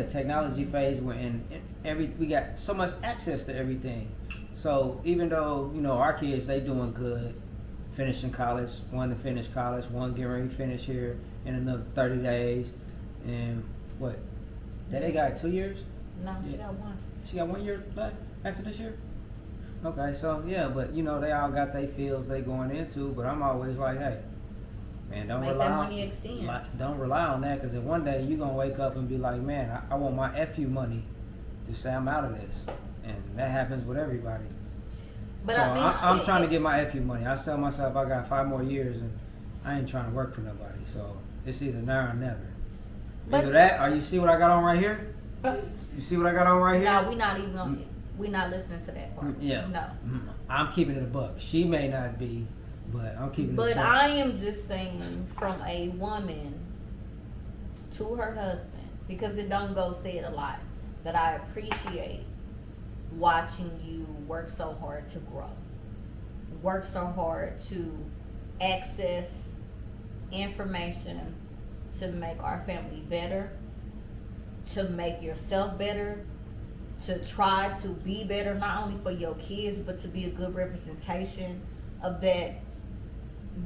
technology phase where we got so much access to everything. So even though our kids, they doing good, finishing college, one to finish college, one getting ready to finish here in another 30 days, and what? They got 2 years? No, she got one. She got 1 year left after this year? Okay, so yeah, but they all got their fields they going into, but I'm always like, hey, man, don't make that money extend. Don't rely on that, because if one day you're going to wake up and be like, man, I want my FU money to say I'm out of this. And that happens with everybody. But so I'm trying to get my FU money. I tell myself I got 5 more years and I ain't trying to work for nobody. So it's either now or never. Either that or you see what I got on right here? You see what I got on right here? No, we're not listening to that part. Yeah. No. I'm keeping it a buck. She may not be, but I'm keeping it a buck. But I am just saying, from a woman to her husband, because it don't go said a lot, that I appreciate watching you work so hard to grow, work so hard to access information to make our family better, to make yourself better, to try to be better, not only for your kids, but to be a good representation of that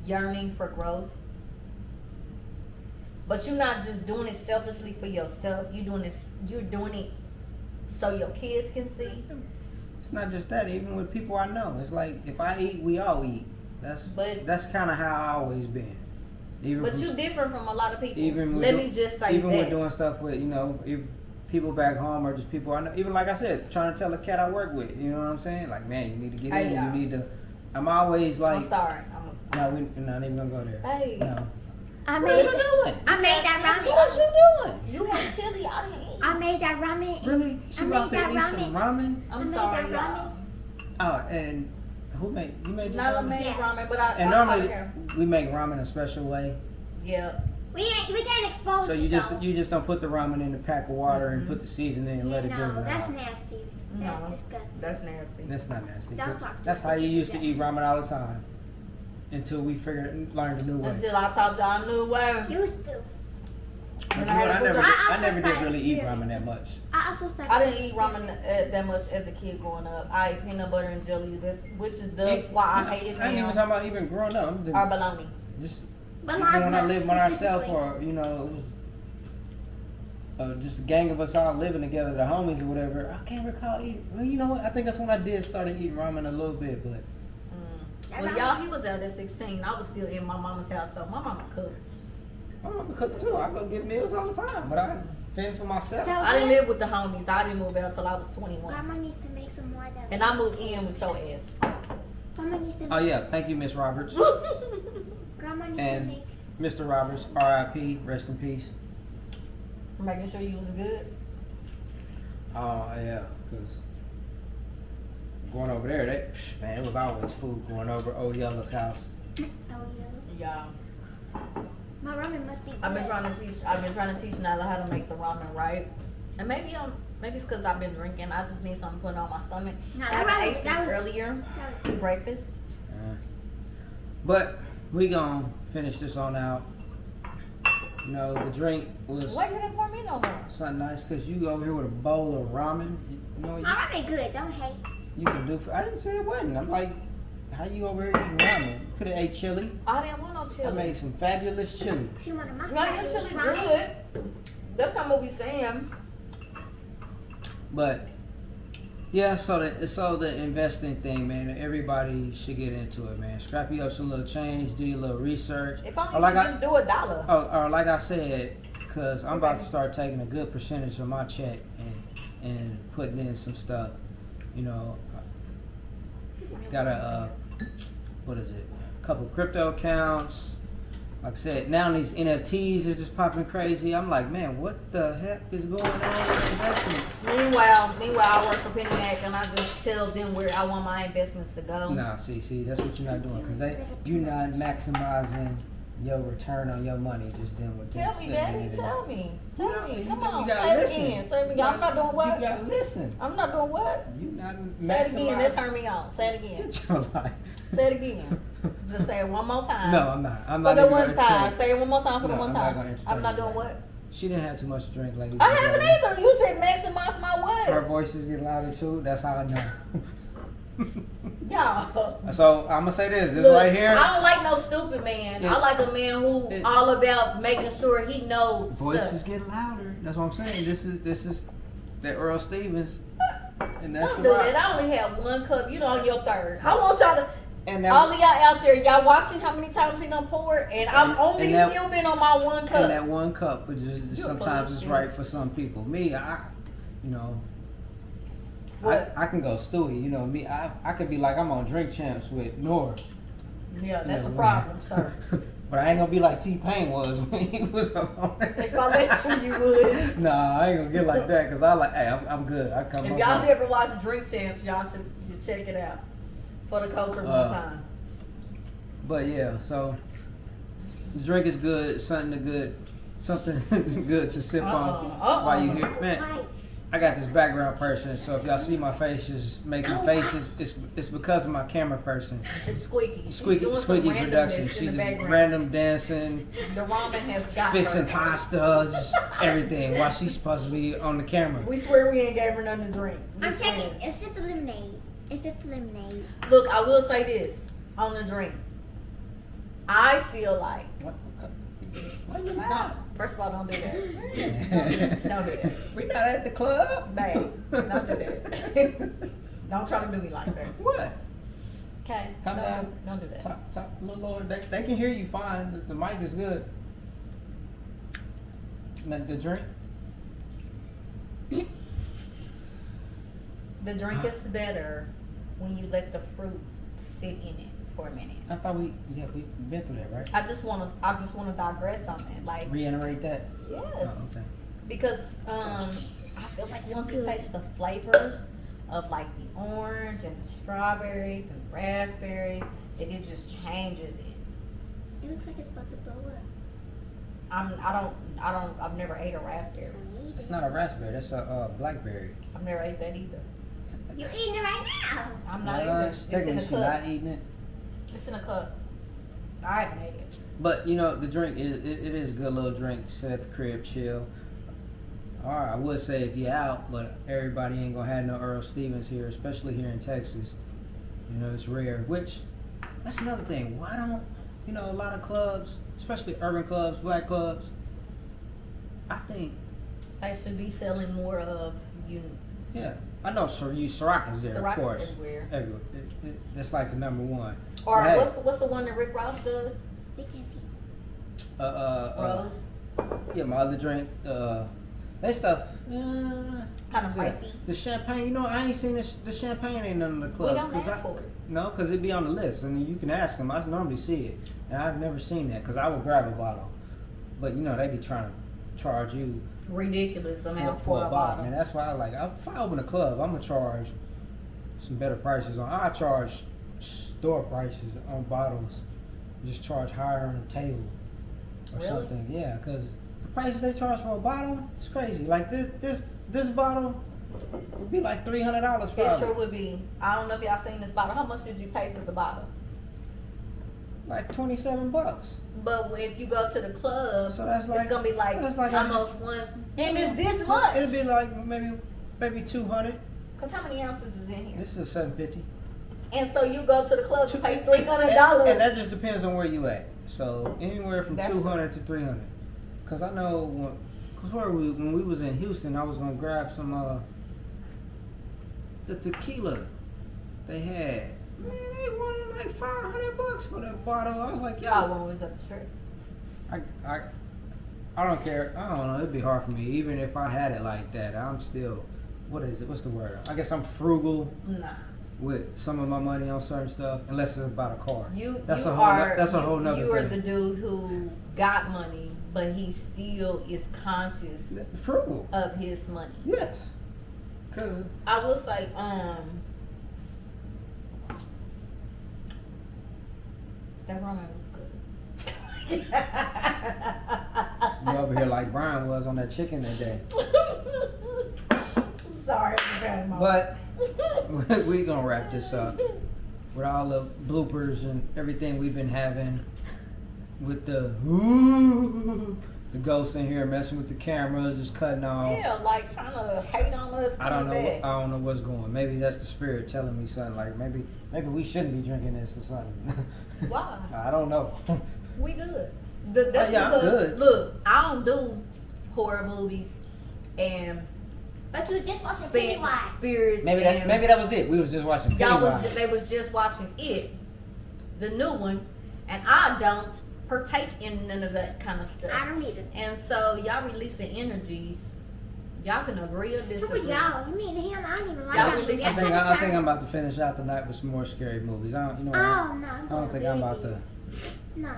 yearning for growth. But you're not just doing it selfishly for yourself. You're doing it so your kids can see. It's not just that. Even with people I know, it's like if I eat, we all eat. That's kind of how I always been. But you're different from a lot of people. Even Let me just say even that. with doing stuff with if people back home or just people I know. Even like I said, trying to tell a cat I work with. You know what I'm saying? Like, man, you need to get in. Yeah. You need to. I'm always like. I'm sorry. No, we're not even gonna go there. Hey. No. I What made you doing? I made that ramen. What you doing? You had chili. I didn't eat. I made that ramen. Really? She I about made to that eat some ramen? I I'm made sorry, that y'all. Oh, and who made you made this Nala ramen? made Yeah. ramen, but I. And I normally her. we make ramen a special way. Yeah. We can't expose So it, you though. just don't put the ramen in a pack of water and put the seasoning and let it do No, it. that's nasty. That's No. disgusting. That's nasty. That's not nasty. Don't talk to That's me. how you used to eat ramen all the time. Until we learned a new way. Until I taught y'all a new way. Used to. But you when know I what, had a I I never did started really eat experimenting. ramen that much. I also started. I didn't eat ramen that much as a kid growing up. I ate peanut butter and jelly, which is thus why I hate it I ain't even now. talking about even growing up. I'm just, Or bologna. just But even when I not lived by ourselves, specifically. or it was just a gang of us all living together, the homies or whatever. I can't recall eating. Well, you know what? I think that's when I did started eating ramen a little bit, but Well, y'all, he was out at 16. I was still in my mama's house, so my mama cooked. my mama cooked too. I go get meals all the time, but I fend for myself. So I didn't live with the homies. I didn't move out till I was 21. Grandma needs to make some more of that. And I moved in with your ass. Grandma needs to. Oh yeah, thank you, Miss Roberts. Grandma needs And to make. Mr. Roberts, R.I.P. Rest in peace. Making sure you was good. Oh yeah, because going over there, man, it was always food going over Old Yellow's house. Oh yeah. Yeah. My ramen must be. I've been good. trying to teach Nyla how to make the ramen right. And maybe it's because I've been drinking. I just need something put on my stomach. Nah, I that ate was- this that was- earlier That was for good. breakfast. But we gonna finish this on out. You know, the drink was Why you didn't pour me no more? something nice because you go over here with a bowl of ramen. You know, My ramen good. Don't hate. you can do. I didn't say it wasn't. I'm like, how you over here eating ramen? You could have ate chili. I didn't want no I chili. made some fabulous chili. She one of my No, your favorites. chili's Ramen. good. That's not what we saying. But yeah, so the investing thing, man. Everybody should get into it, man. Scrap you up some little change, do your little research. If only Or like you I- just do $1. or like I said, because I'm about to start taking a good percentage of my check and putting in some stuff. You know, got a what is it? A couple crypto accounts. Like I said, now these NFTs are just popping crazy. I'm like, man, what the heck is going on with investments? Meanwhile, I work for Penny Mac and I just tell them where I want my investments to go. Nah, see, that's what you're not doing, because you're not maximizing your return on your money. Just doing what Tell they're me, saying Daddy. it Tell is. me. You Tell know, me. you Come got- on. you gotta Say it listen. again. Say it again. I'm not doing what? You gotta listen. I'm not doing what? You not Say it again. That maximizing. turned me on. Say it again. Get your life. Say it again. Just say it one more time. No, I'm not. I'm For not the even one gonna time. say- Say it one more time for the No, one I'm not gonna time. entertain I'm not you doing right what? She didn't have too much to drink lately. I haven't either. You said maximize my Her what? voices get louder too. That's how I know. Y'all. So I'm gonna say this. This Look, right here. I don't like no stupid man. I like a man who all about making sure he knows Voices stuff. get louder. That's what I'm saying. This is the Earl Stevens, and that's Don't the do rock. that. I only have one cup. You on your third. I want y'all to. And All that, of y'all out there, y'all watching how many times he done poured, and I've only and that- still been on my one and cup. that one cup, but just You're sometimes full of it's shit. right for some people. Me, you know. What? I can go Stewie, you know me. I could be like I'm on Drink Champs with Nora. Yeah, that's You a know, problem, sir. But I ain't gonna be like T-Pain was when he was on it. If I let you, you would. Nah, I ain't gonna get like that because I like, hey, I'm good. I come If up y'all with- ever watch Drink Champs, y'all should check it out for the culture one time. But yeah, so the drink is good. It's something good to sip on while you here. Man, Right. I got this background person, so if y'all see my face just making faces, it's because of my camera person. It's squeaky. She's Squeaky doing some production. randomness in She the just background. random dancing, The ramen has got fixing her. pasta, just everything while she's supposed to be on the camera. We swear we ain't gave her nothing to drink. We I'm swear. taking. It's just a lemonade. It's just a lemonade. Look, I will say this. on the drink. I feel like Why you don't. laugh? First of all, don't do that. Don't do that. We not at the club. Babe, don't do that. Don't try to do me like that. What? Okay? Calm down. Don't do that. Talk a little lower. They can hear you fine. The mic is good. Now, the drink? The drink is better when you let the fruit sit in it for a minute. I thought we've been through that, right? I just wanna digress on that. Like, Reiterate that. yes. Oh, okay. Because I feel like once it takes the flavors of like the orange and the strawberries and raspberries, it just changes it. It looks like it's about to blow up. I've never ate a raspberry. It's not a raspberry. That's a blackberry. I've never ate that either. You're eating it right now. I'm not either. It's in Technically, a she's cup. not eating it. It's in a cup. I haven't ate it. But you know, the drink it is a good little drink. Sit at the crib, chill. Alright, I would say if you're out, but everybody ain't gonna have no Earl Stevens here, especially here in Texas. You know, it's rare. Which that's another thing. Why don't a lot of clubs, especially urban clubs, black clubs? I think They should be selling more of yeah. I know CIROC is there, Ciroc of course. is everywhere. Everywhere. That's like the number one. Or Hey. what's the one that Rick Ross does? They can't see. Rose. Yeah, my other drink. That stuff. Kind of pricey. The champagne, I ain't seen the champagne ain't none of the clubs. We don't ask for it. No, because it be on the list. I mean, you can ask them. I normally see it. And I've never seen that because I would grab a bottle. But, they be trying to charge you Ridiculous amounts for for a bottle. And that's why if I open a club, I'm going to charge some better prices I charge store prices on bottles. Just charge higher on the table or Really? something. Yeah, because the prices they charge for a bottle, it's crazy. Like this bottle would be like $300 probably. It sure would be. I don't know if y'all seen this bottle. How much did you pay for the bottle? Like $27. But if you go to the club, So that's like it's gonna be like that's like almost one. And it's this much. It'd be like maybe 200. Cause how many ounces is in here? This is 750. And so you go to the club to pay And $300. that just depends on where you at. So anywhere from That's 200 to 300. Cause I know when we was in Houston, I was gonna grab some the tequila they had. Man, they wanted like $500 for that bottle. I was like, yo, Oh, when we was at the strip. I don't care. I don't know. It'd be hard for me, even if I had it like that. I'm still, what is it? What's the word? I guess I'm frugal Nah. with some of my money on certain stuff, unless it's about a car. That's you a whole. are, That's a whole nother You are thing. the dude who got money, but he still is conscious Frugal. of his money. Yes. Cause I will say, that ramen was good. you over here like Brian was on that chicken that day. Sorry, But we gonna wrap this up with all the bloopers and everything we've been having with the ghosts in here messing with the cameras, just cutting off. Yeah, like trying to hate on us. I don't know. Back. I don't know what's going. Maybe that's the spirit telling me something. Like maybe we shouldn't be drinking this or something. Why? I don't know. We good. That's yeah, I'm because good. look, I don't do horror movies and But you just watching Pennywise. spirits. maybe and that was it. We was just watching. Pennywise. they was just watching it, the new one, and I don't partake in none of that kind of stuff. I don't either. And so y'all releasing energies. Y'all can agree or Who disagree. was y'all? You mean him? I don't even like Y'all that release- movie. I think I'm about to finish out the night with some more scary movies. I don't. Oh no. I don't think I'm about to No.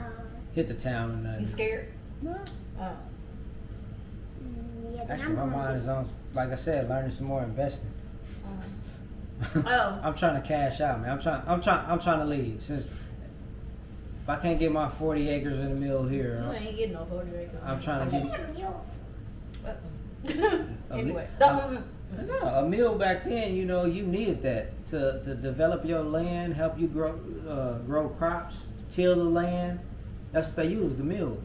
hit the town or nothing. You scared? No. Oh. Yeah, then Actually, my I'm mind going is on, like I said, learning some more investing. Oh. I'm trying to cash out, man. I'm trying to leave since if I can't get my 40 acres in the mill here. You ain't getting no 40 acres. I'm trying to to. get Anyway. no, a mill back then. You needed that to develop your land, help you grow crops, till the land. That's what they used, the mills.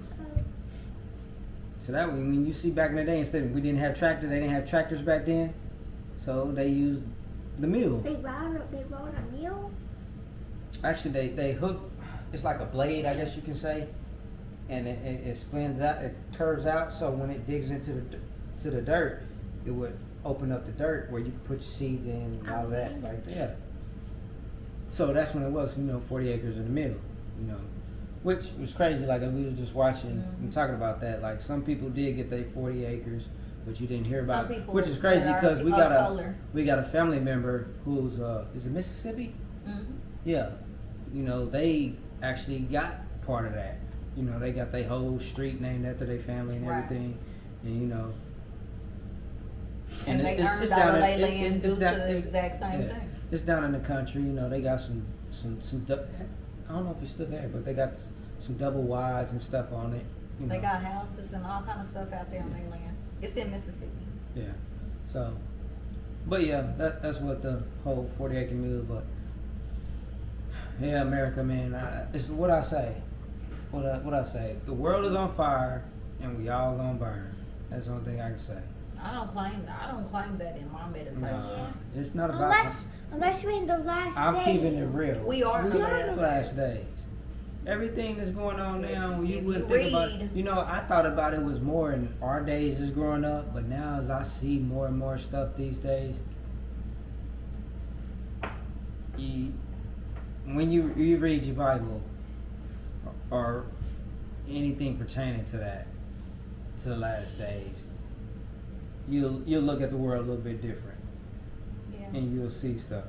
So that way, when you see back in the day, instead we didn't have tractors, they didn't have tractors back then, so they used the mill. They rode a mule. actually they hook. It's like a blade, I guess you can say, and it spins out, it curves out. So when it digs into the dirt, it would open up the dirt where you could put your seeds in and all that right there. So that's when it was, 40 acres in the mill, which was crazy. Like we were just watching and talking about that. Like some people did get their 40 acres, but you didn't hear about it, which is crazy because we got a family member who's is it Mississippi? Mm-hmm. Yeah, they actually got part of that. They got their whole street named after their family and everything, and they earned all of their land due to the exact same thing. It's down in the country, they got some I don't know if it's still there, but they got some double wides and stuff on it. They got houses and all kind of stuff out there on their land. It's in Mississippi. Yeah. So, but yeah, that's what the whole 40 acre mill. But yeah, America, man, it's what I say. What I say. The world is on fire, and we all gonna burn. That's the only thing I can say. I don't claim that in my meditation. Nah, it's not about. Unless we're in the last I'm days. keeping it real. We are in the last days. Everything that's going on now, you if wouldn't you think about. read- I thought about it was more in our days as growing up, but now as I see more and more stuff these days, when you read your Bible or anything pertaining to that, to the last days, you'll look at the world a little bit different, and you'll see stuff.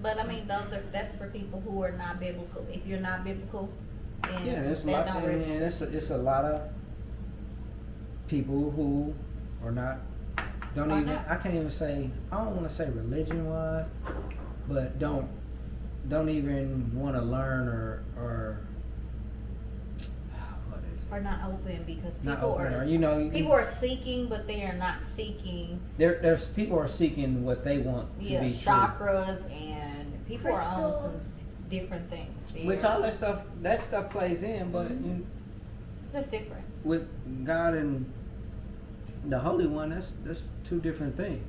But I mean, that's for people who are not biblical. If you're not biblical, then There's a that lot, don't and register. it's a lot of people who are not. I can't even say. I don't want to say religion wise, but don't even want to learn or what is it? Are not open because Not people open, are people are seeking, but they are not seeking. There's people are seeking what they want to be true. Chakras, and people are on Crystals. some different things. Which all that stuff plays in, but It's just different. with God and the Holy One, that's two different things.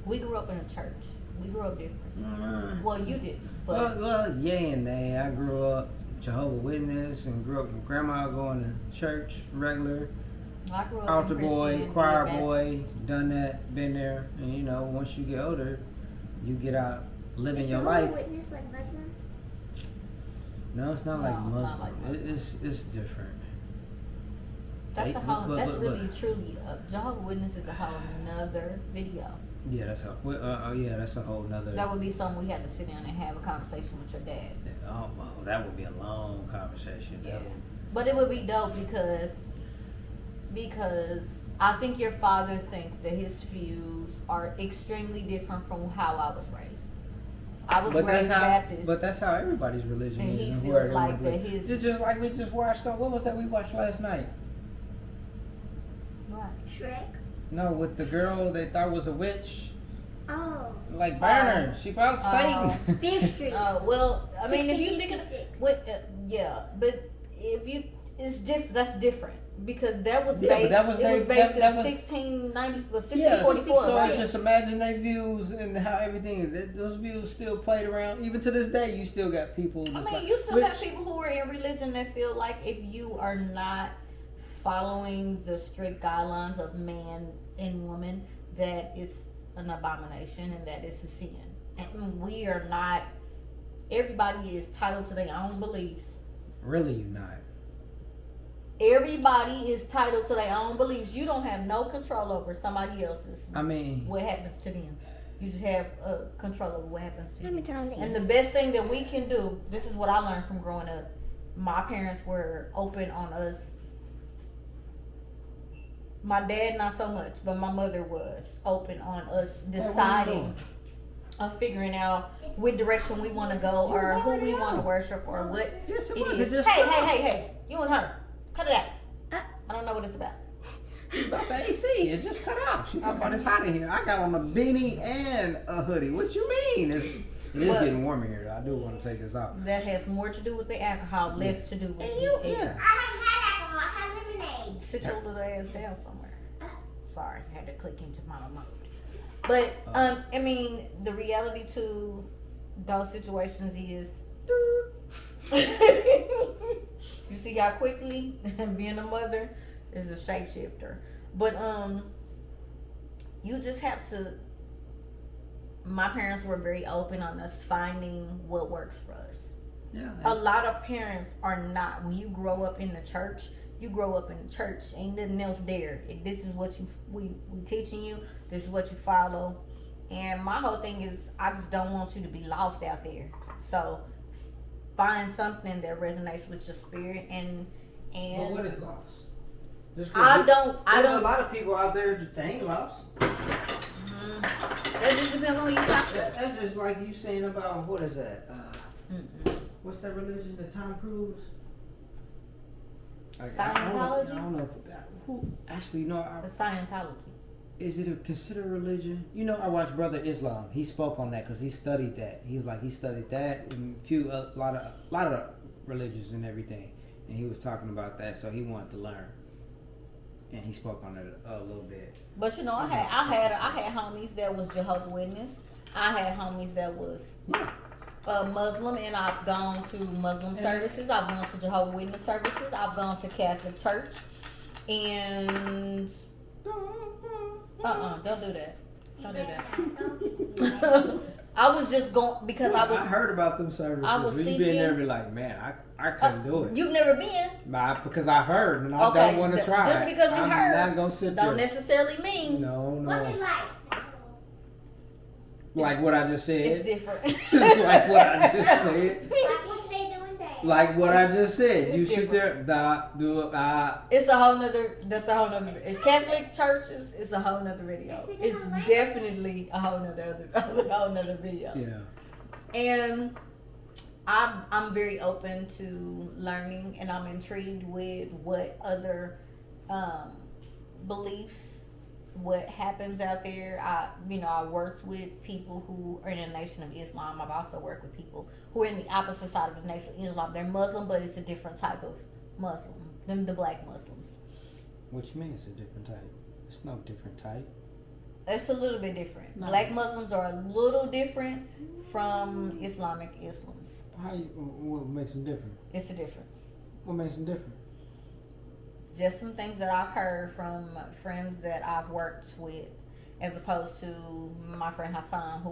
We grew up in a church. We grew up different. Well, you didn't, but Well, yay and nay. I grew up Jehovah's Witness and grew up with grandma going to church regular. I grew up Altar in boy, Christian, choir Baptist. boy, done that, been there. And once you get older, you get out living Is your Jehovah's life. Witness like Muslim? No, it's not No, like it's not Muslim. like Muslim. It's different. That's They- a whole. but- That's but- really truly. Jehovah's Witness is a whole nother video. Yeah, that's a whole nother. That would be something we had to sit down and have a conversation with your dad. Oh, that would be a long conversation. Yeah. But it would be dope because I think your father thinks that his views are extremely different from how I was raised. I was raised Baptist. But that's how everybody's religion And is. he and feels where they like wanna that be. his- It's just like we just watched. What was that we watched last night? Right. Shrek? No, with the girl they thought was a witch, Oh. like burn her. She brought Satan. Fifth Street. Well, I mean, if you think 1666. but if you, that's different because that was Yeah, based. but that was it was they- based that in was- 1690, well, Yeah, 1644. so right? just imagine their views and how everything. Those views still played around. Even to this day, you still got people. I Just mean, like, you still which- have people who are in religion that feel like if you are not following the strict guidelines of man and woman, that it's an abomination and that it's a sin. And we are not. Everybody is titled to their own beliefs. Really, you not. Everybody is titled to their own beliefs. You don't have no control over somebody else's. I mean, What happens to them? You just have control over what happens to Let me you. turn on the And the best thing that we can do, this is what I learned from growing up. My parents were open on us. My dad, not so much, but my mother was open on us deciding, figuring out what direction we want to go, or who we want to worship, or what yes, it it was. is. It just Hey! You and her, cut it out. Uh. I don't know what it's about. It's about the AC. It just cut off. She talking Okay. about it's hot in here. I got on a beanie and a hoodie. What you mean? It is What? getting warmer here. I do want to take this off. That has more to do with the alcohol, less to do with And the you, air. yeah. I haven't had alcohol. I had lemonade. Sit your little ass down somewhere. Sorry, I had to click into my mode. But I mean, the reality to those situations is You see how quickly being a mother is a shapeshifter. But you just have to. My parents were very open on us finding what works for us. Yeah. A lot of parents are not. When you grow up in the church, you grow up in the church. Ain't nothing else there. This is what we teaching you. This is what you follow. And my whole thing is, I just don't want you to be lost out there. So find something that resonates with your spirit. And But what is lost? I don't. A lot of people out there that ain't lost. That just depends on who you talk to. That's just like you saying about what is that? What's that religion that Tom Cruise? Scientology? I don't know. Who actually The Scientology. Is it a considered religion? You know, I watched Brother Islam. He spoke on that because he studied that. He studied that and a lot of religions and everything, and he was talking about that. So he wanted to learn, and he spoke on it a little bit. But you know, I had homies that was Jehovah's Witness. I had homies that was Muslim, and I've gone to Muslim services. I've gone to Jehovah's Witness services. I've gone to Catholic church, and don't do that. Don't do that. I was just going because I heard about them services. I was when seeking. You been there, and be like, man, I couldn't do it. You've never been. Because I've heard, and I don't want to try. Just because you I'm heard, not gonna sit don't there. necessarily mean. No. What's it like? Like what I just said. It's different. It's like what I just said. Like what they doing there? Like what I just said. It's You sit different. there, It's a whole nother. That's a whole nother. Catholic churches is a whole nother video. It's definitely a whole nother video. Yeah. And I'm very open to learning, and I'm intrigued with what other beliefs, what happens out there. I worked with people who are in the Nation of Islam. I've also worked with people who are in the opposite side of the Nation of Islam. They're Muslim, but it's a different type of Muslim. Them the black Muslims. Which means it's a different type. It's no different type. It's a little bit different. No. Black Muslims are a little different from Islamic Islam's. What makes them different? It's a difference. What makes them different? Just some things that I've heard from friends that I've worked with, as opposed to my friend Hassan,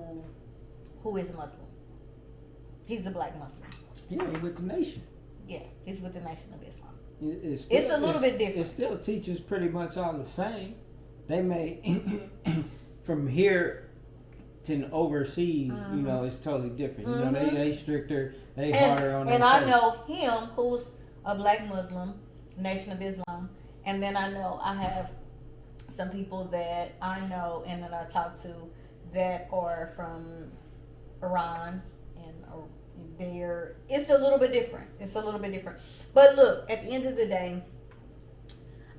who is a Muslim. He's a black Muslim. Yeah, he's with the nation. Yeah, he's with the Nation of Islam. It's a little bit different. It still teaches pretty much all the same. They may from here to overseas, it's totally different. You know, they stricter, they harder on. And I know him, who's a black Muslim, Nation of Islam, and then I know I have some people that I know and that I talk to that are from Iran, and it's a little bit different. But look, at the end of the day,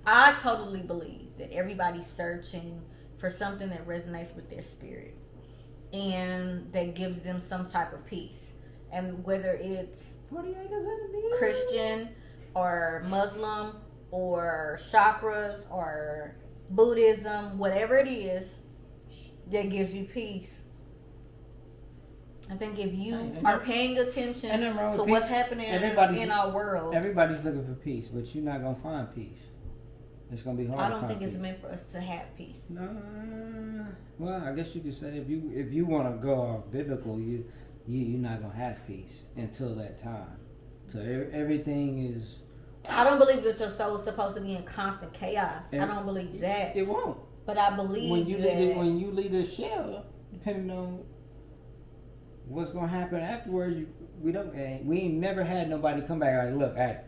I totally believe that everybody's searching for something that resonates with their spirit and that gives them some type of peace. And whether it's Christian or Muslim or chakras or Buddhism, whatever it is that gives you peace. I think if you are paying attention to what's happening in our world. Everybody's looking for peace, but you're not going to find peace. It's going to be hard I to don't find think peace. it's meant for us to have peace. No. Well, I guess you could say if you want to go off biblical, you're not going to have peace until that time. So everything is... I don't believe that your soul is supposed to be in constant chaos. I don't believe that. It won't. But I believe when you that... when you leave the shell, depending on what's going to happen afterwards, we ain't never had nobody come back like, look, hey.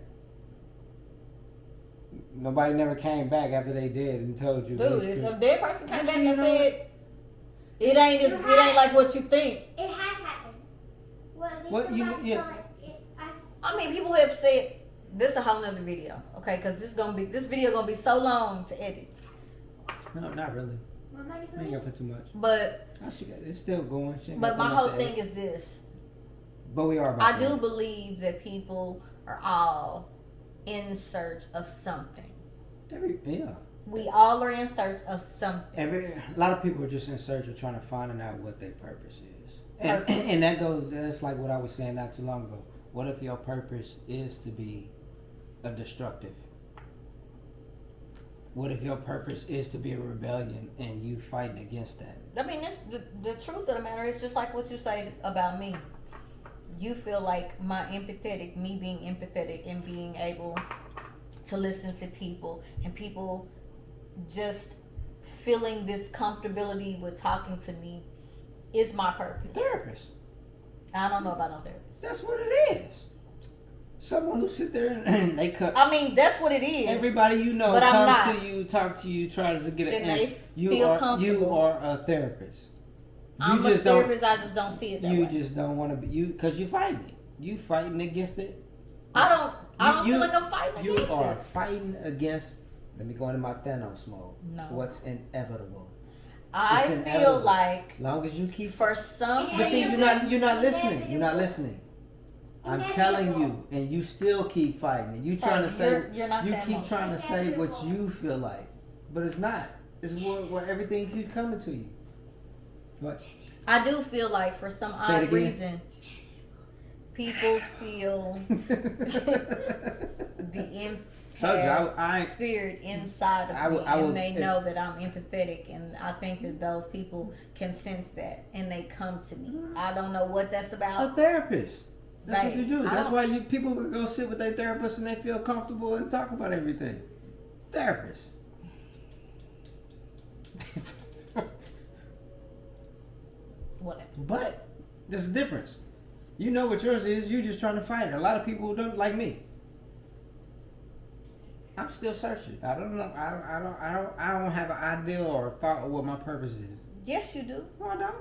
Nobody never came back after they dead and told you. Dude, if a dead person came back and said, it ain't like what you think. It has happened. Well, What you- yeah. I mean, people have said, this is a whole nother video, okay? Because this video gonna be so long to edit. No, not really. I ain't gonna put too much. But It's still going. but my whole thing is this. But we are. I do believe that people are all in search of something. We all are in search of something. A lot of people are just in search of trying to find out what their purpose is. And that's like what I was saying not too long ago. What if your purpose is to be a destructive? What if your purpose is to be a rebellion and you fighting against that? I mean, it's the truth of the matter is just like what you say about me. You feel like me being empathetic and being able to listen to people and people just feeling this comfortability with talking to me is my purpose. Therapist. I don't know about no therapist. That's what it is. Someone who sit there and they cut. I mean, that's what it is. Everybody you know But I'm not. comes to you, talk to you, tries to get an And they answer. You feel are comfortable. a therapist. I'm a therapist, I just don't see it that You way. just don't want to be you because you fighting it. You fighting against it. I don't You- feel like I'm fighting You against are it. fighting against. Let me go into my Thanos mode. No. What's inevitable? I It's feel inevitable. like Long as you keep. for some But see, reason, you're not listening. You're not listening. I'm telling you, and you still keep fighting. And you So trying to say you're not you that keep much. trying to say what you feel like, but it's not. It's where everything keeps coming to you. What? I do feel like for some Say it odd again. reason, people feel the Told you, empath I ain't- spirit inside of I me, would- I and would- they know that I'm empathetic, and I think that those people can sense that, and they come to me. I don't know what that's A about. therapist. That's what Right. you do. I That's don't- why you people would go sit with their therapist and they feel comfortable and talk about everything. Therapist. Whatever. But there's a difference. You know what yours is. You just trying to find it. A lot of people don't like me. I'm still searching. I don't know. I don't have an idea or a thought of what my purpose is. Yes, you do. No, I don't.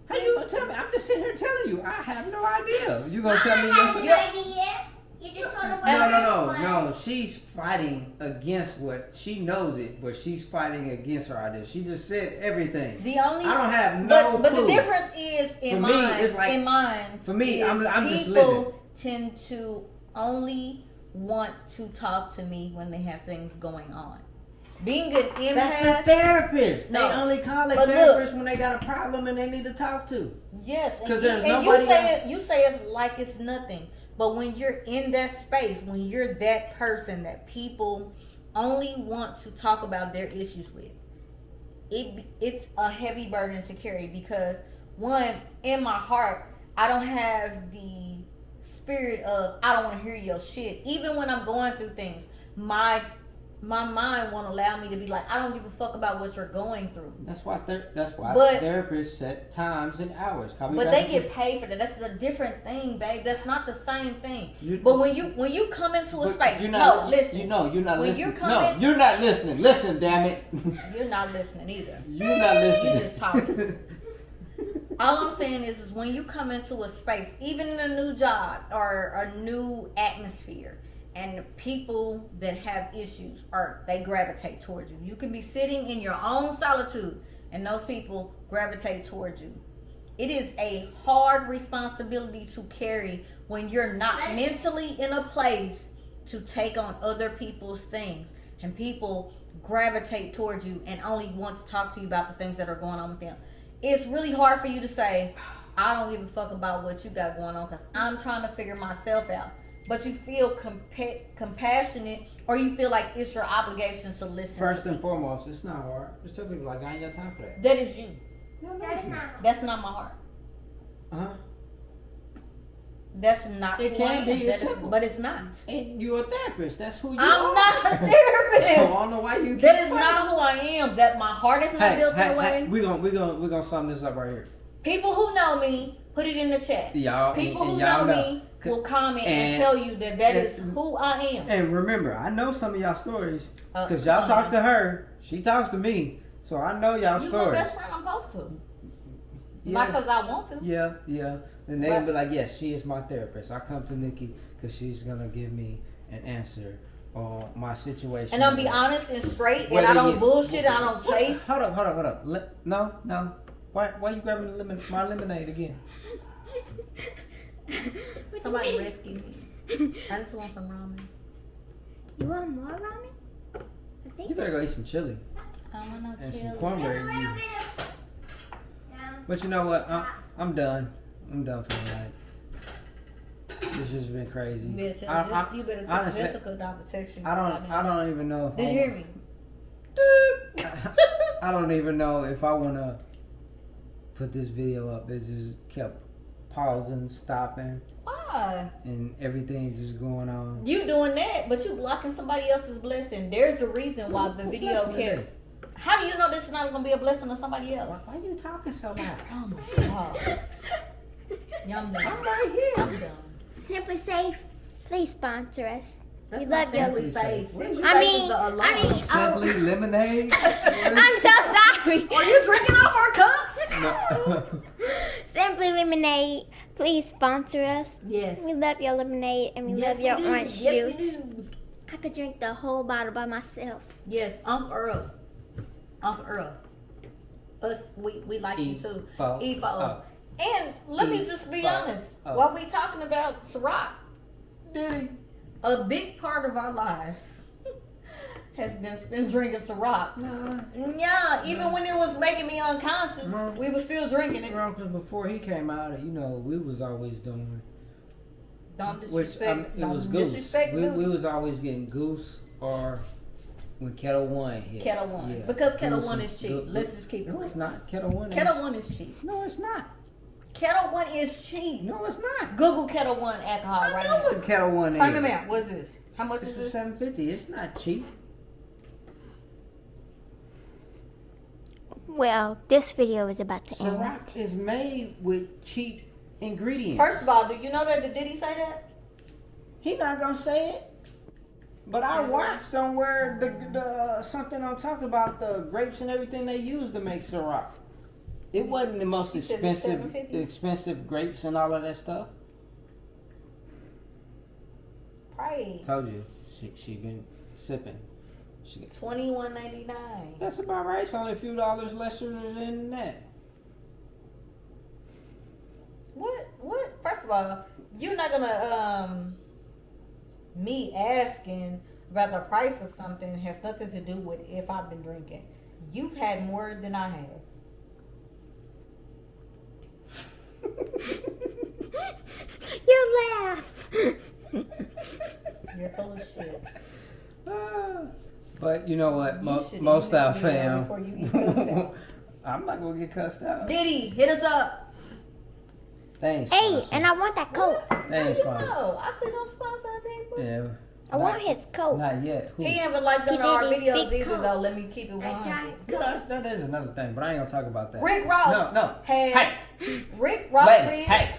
How you gonna tell me? I'm just sitting here telling you. I have no idea. You gonna tell me I yes? have no idea. You just told her what No. She's fighting against what she knows it, but she's fighting against her idea. She just said everything. The only I don't have no but clue. the difference is in For me, mine. it's like- in mine, for me, is I'm just people living. tend to only want to talk to me when they have things going on. Being an empath. That's a therapist. No. They only call a But therapist when they got a problem and they need to talk to. Yes, and 'Cause you, there's and you nobody say else. it. You say it's like it's nothing. But when you're in that space, when you're that person that people only want to talk about their issues with, it's a heavy burden to carry because one, in my heart, I don't have the spirit of I don't want to hear your shit. Even when I'm going through things, my mind won't allow me to be like, I don't give a fuck about what you're going through. That's why But- therapists set times and hours. Call me But back they and get forth. paid for that. That's a different thing, babe. That's not the same thing. You- But when you come into a But space, you're no, not, listen. you're not When listening. you're No, coming- you're not listening. Listen, damn it. You're not listening either. You're not listening. You just talking. All I'm saying is when you come into a space, even in a new job or a new atmosphere, and people that have issues they gravitate towards you. You can be sitting in your own solitude, and those people gravitate towards you. It is a hard responsibility to carry when you're not mentally in a place to take on other people's things, and people gravitate towards you and only want to talk to you about the things that are going on with them. It's really hard for you to say, I don't give a fuck about what you got going on because I'm trying to figure myself out. But you feel compassionate, or you feel like it's your obligation to listen. First to and people. foremost, it's not hard. Just tell people like I ain't got time for that. That is you. That is not. That's not my heart. Uh-huh. That's not. It who can I am. be, it's That is- simple. but it's not. And you're a therapist. That's who you I'm are. not a So I therapist. don't know why you. That keep is fighting. not who I am. That my heart is not built that way. We're gonna sum this up right here. People who know me, put it in the chat. Y'all, People and who y'all know me will comment and tell you that is who I am. And remember, I know some of y'all stories because Uh, y'all talk to her. She talks to me, so I know y'all You my stories. best friend. I'm supposed to. Yeah. Not because I want to. Yeah. And they'll be like, yes, she is my therapist. I come to Nikki because she's gonna give me an answer on my situation. And I'm be honest and straight, and Whether I don't you- bullshit. I don't chase. Hold up. No. Why you grabbing my lemonade again? Somebody rescue me. I just want some ramen. You want more ramen? I think You better go eat some chili I don't want no and some chili. cornbread. there's a little bit of. No. But you know what? I'm done. I'm done for the night. It's just been crazy. You better tell, you better tell honestly, Jessica not to text you. I don't even know if Did you hear me? I don't even know if I want to put this video up. It just kept pausing, stopping, Why? and everything just going on. You doing that, but you blocking somebody else's blessing. There's a reason why the video Blessing it kept. is. How do you know this is not going to be a blessing to somebody else? Why you talking so loud? Oh my God. I'm done. I'm right here. I'm done. Simply Safe, please sponsor us. That's We not love you. Simply Simply Safe. Safe. Simply I Safe mean- is the alarm. I mean- Simply lemonade. I'm so sorry. Are you drinking off our cups? No. Simply Lemonade, please sponsor us. Yes. We love your lemonade and we Yes, love your we do. orange Yes, juice. we do. I could drink the whole bottle by myself. Yes, Uncle Earl. Uncle Earl. Us, we like you too. E-fo. E-fo. And let me just be honest. While we talking about CIROC, Did he? a big part of our lives has been drinking CIROC. No. Yeah, even when it was making me unconscious, No. we were still drinking it. Because before he came out, we was always doing. Don't Which disrespect. it was don't Goose. disrespect We Goose. was always getting Goose or when Kettle One hit. Kettle One. Yeah. Because Kettle Goose One and- is cheap. Go- Let's just keep it No, real. it's not. Kettle One. Kettle is, One is cheap. No, it's not. Kettle One is cheap. No, it's not. Google Kettle One alcohol right I know now. what Kettle One Simon is. Man, what is this? How much This is is this? $7.50. It's not cheap. Well, this video is about to end. Ciroc is made with cheap ingredients. First of all, do you know that? Did he say that? He not gonna say it. But I watched on where the something on talk about the grapes and everything they use to make Ciroc. It wasn't the most You said it's $7.50? expensive grapes and all of that stuff. Praise. Told you, she been sipping. $21.99. That's about right. It's only a few dollars lesser than that. What? First of all, you're not gonna me asking about the price of something has nothing to do with if I've been drinking. You've had more than I have. You laugh. You're full of shit. But you know what? You should Most end our this video fam. before you get cussed out. I'm not gonna get cussed out. Diddy, hit us up. Thanks. Hey, and I want that coat. How Thanks, you sponsor. know? I said I'm sponsoring people. Yeah. I want his coat. Not yet. Who? He haven't liked He none of our did his videos big either, coat. though. Let me keep it That 100. giant Yeah, coat. that is another thing, but I ain't gonna talk about that. Rick Ross. No. Has, Hey. Rick Ross Lady, did. hey,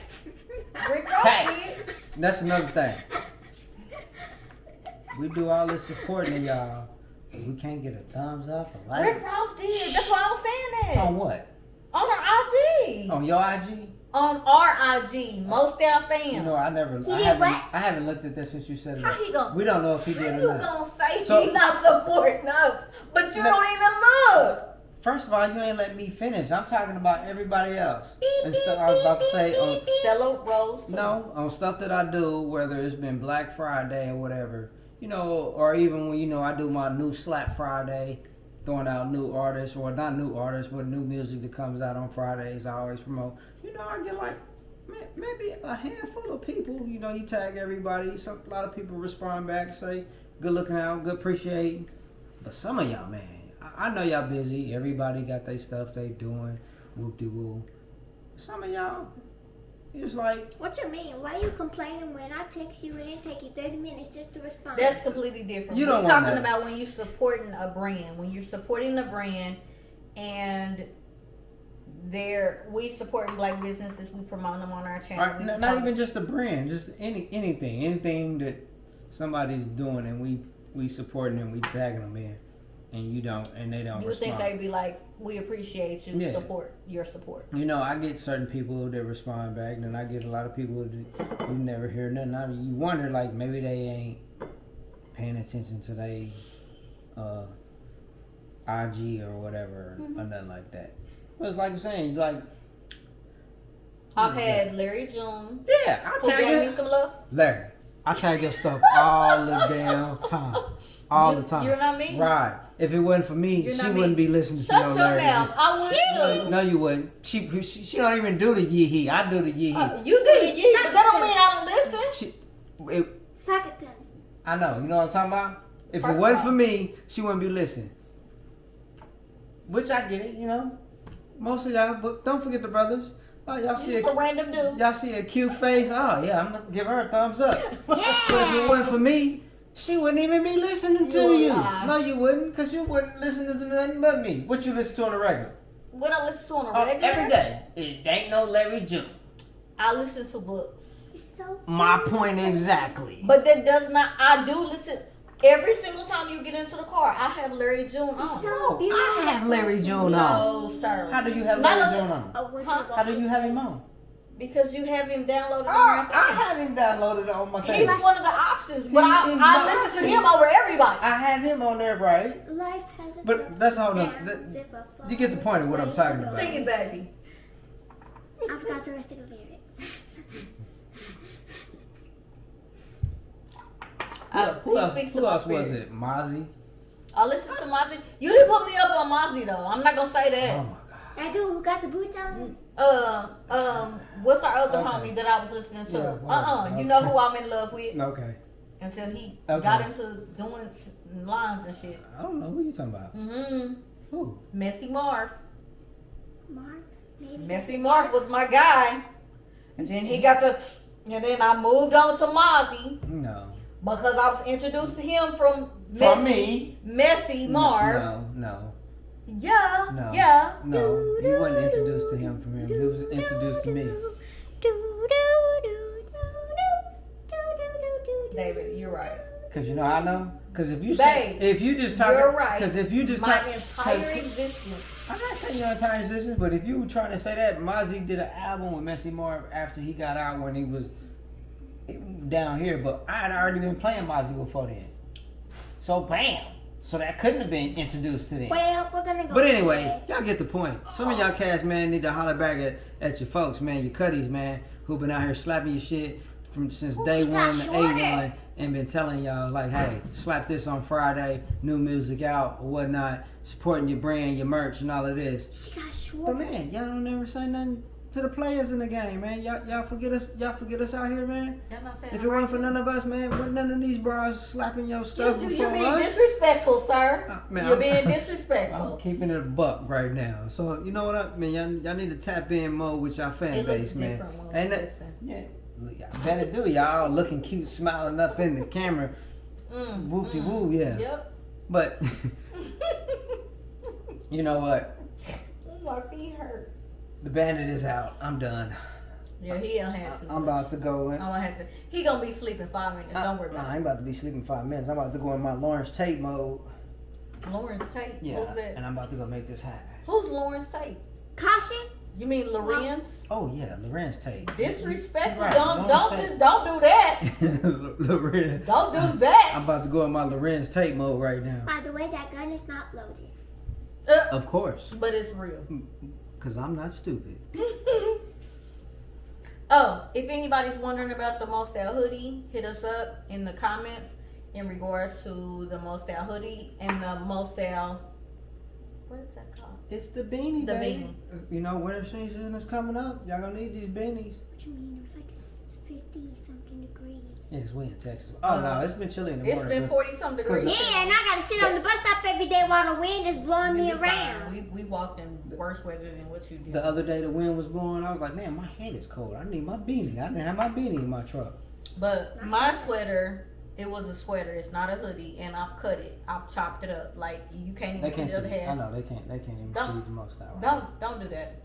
Rick Ross Hey. did. that's another thing. We do all this supporting of y'all, but we can't get a thumbs up, a like. Rick Ross did. That's why I was saying that. On what? On our IG. On your IG? On our IG. Most our fam. You know, I never. He I did haven't. what? I haven't looked at this since you said it. How he gonna? We don't know if he How did you or not. gonna say So- he not supporting us, but you No. don't even look? First of all, you ain't let me finish. I'm talking about everybody else. And so I was about to say on Stella Rose. too. no on stuff that I do, whether it's been Black Friday or whatever, you know, or even when I do my new Slap Friday, throwing out new artists or not new artists, but new music that comes out on Fridays. I always promote. You know, I get like maybe a handful of people. You know, you tag everybody. A lot of people respond back, say good looking out, good appreciating. But some of y'all, man, I know y'all busy. Everybody got their stuff they doing. Whoop de woo. Some of y'all, it's like What you mean? Why you complaining when I text you and it take you 30 minutes just to respond? That's completely different. You We're don't want talking that. about when you're supporting a brand. When you're supporting a brand and we supporting black businesses, we promote them on our channel. or not even just a brand, just anything that somebody's doing and we supporting them, we tagging them in, and they don't You would think respond. they'd be like, we appreciate you, Yeah. support your support. You know, I get certain people that respond back, and then I get a lot of people that you never hear nothing. I mean, you wonder, like, maybe they ain't paying attention to their IG or whatever, or nothing like that. But it's like you're saying, like, I've had Larry June, yeah, I who tag gave me it. some love. Larry, I tag your stuff all the damn time. all the time. You're not me. Right. If it wasn't for me, You're she not wouldn't me. be listening to Shut no your Larry mouth. June. I would too. No, you wouldn't. She don't even do the yee hee. I do the yee hee. You do the yee, but that don't mean I don't listen. Suck it to me. I know. You know what I'm talking about? If First it wasn't of for all- me, she wouldn't be listening. Which I get it, you know. Most of y'all, but don't forget the brothers. Oh, y'all see Just a random dude. y'all see a cute face. Oh yeah, I'm gonna give her a thumbs up. But if it Yeah. wasn't for me, she wouldn't even be listening to You you. lie. No, you wouldn't, cause you wouldn't listen to nothing but me. What you listen to on the regular? What I listen to on a Oh, regular? every day. It ain't no Larry June. I listen to books. It's so My point exactly. But that does not, I do listen. Every single time you get into the car, I have Larry June on. It's so No, beautiful. I have Larry June on. No, sir. How do you have Not Larry until- June on? Oh, what Huh? you How do you have him on? Because you have him downloaded Oh, on your I thing. have him downloaded on my He's thing. one of the options, but He's I my listen to option. him over everybody. I have him on there, right? Life has a But that's all the- downs if a you get the point of what I'm talking about. Sing it, baby. I forgot the rest of the lyrics. Who else speaks to who my else was spirit? it? Mozzie? I listen to Mozzie. You didn't put me up on Mozzie though. I'm not gonna say Oh that. my god. That dude who got the boots on? What's our other Okay. homie that I was listening to? Yeah, well, You know who I'm in love with Okay. until he Okay. got into doing lines and shit. I don't know who you talking about. Who? Messy Marv. Mark? Maybe. Messy Marv was my guy, and then he got to, and then I moved on to Mozzie No. because I was introduced to him from From me? Messy Marv. No. Yeah, No. yeah. No. You wasn't introduced to him from him. He was introduced to me. David, you're right. Cause you know how I know. Cause if you Babe, if you just talk, you're right. Cause if you just My talk, entire existence. I'm not saying your entire existence, but if you were trying to say that, Mozzie did an album with Messy Marv after he got out when he was down here, but I had already been playing Mozzie before then. So bam. So that couldn't have been introduced to them. Well, we're gonna go. But anyway, y'all get the point. Some of y'all cats, man, need to holler back at your folks, man, your cutties, man, who been out here slapping your shit since day she got one to shorter. A1 and been telling y'all, like, hey, slap this on Friday, new music out or whatnot, supporting your brand, your merch, and all of this. She got short. But man, y'all don't never say nothing to the players in the game, man. Y'all forget us out here, man. Y'all not saying If it wasn't for none of us, man, wasn't none of these bras slapping your stuff You're before being us. disrespectful, sir. Man, You're I'm- being I'm disrespectful. keeping it a buck right now. So you know what I mean? Y'all need to tap in more with y'all fan It looks base, man. different when we Ain't that, listen. yeah, y'all better do. Y'all looking cute, smiling up in the camera. Whoop de woo, yeah. Yep. But you know what? My feet hurt. The bandit is out. I'm done. Yeah, he don't have to. I'm about to go in. I don't have to. He gonna be sleeping 5 minutes. Don't worry Nah, I about ain't about to be sleeping 5 minutes. I'm about to go in my Lawrence Tate mode. it. Lawrence Tate. Yeah, Who's that? and I'm about to go make this happen. Who's Lawrence Tate? Caution. You mean Lorenz? Oh yeah, Lorenz Tate. Disrespectful. Right, Don't Lawrence Tate. don't do that. Lorenz. Don't do that. I'm about to go in my Lorenz Tate mode right now. By the way, that gun is not loaded. Of course, But it's real. because I'm not stupid. Oh, if anybody's wondering about the Mostal hoodie, hit us up in the comments in regards to the Mostal hoodie and the Mostal. What is that called? It's the beanie, The baby. You know, winter season is coming up. Y'all gonna need these beanies. What you mean? It was like 50 something degrees. Yes, we in Texas. Oh no, it's been chilly in the It's morning. been 40 some degrees. Yeah, and I gotta sit on the bus stop every day while the wind is blowing me around. We walked in worse weather than what you did. The other day the wind was blowing. I was like, man, my head is cold. I need my beanie. I didn't have my beanie in my truck. But my sweater, it was a sweater. It's not a hoodie, and I've cut it. I've chopped it up. Like you can't even They see can't the see. other half. I know they can't. They can't even Don't- see the most out. Don't do that.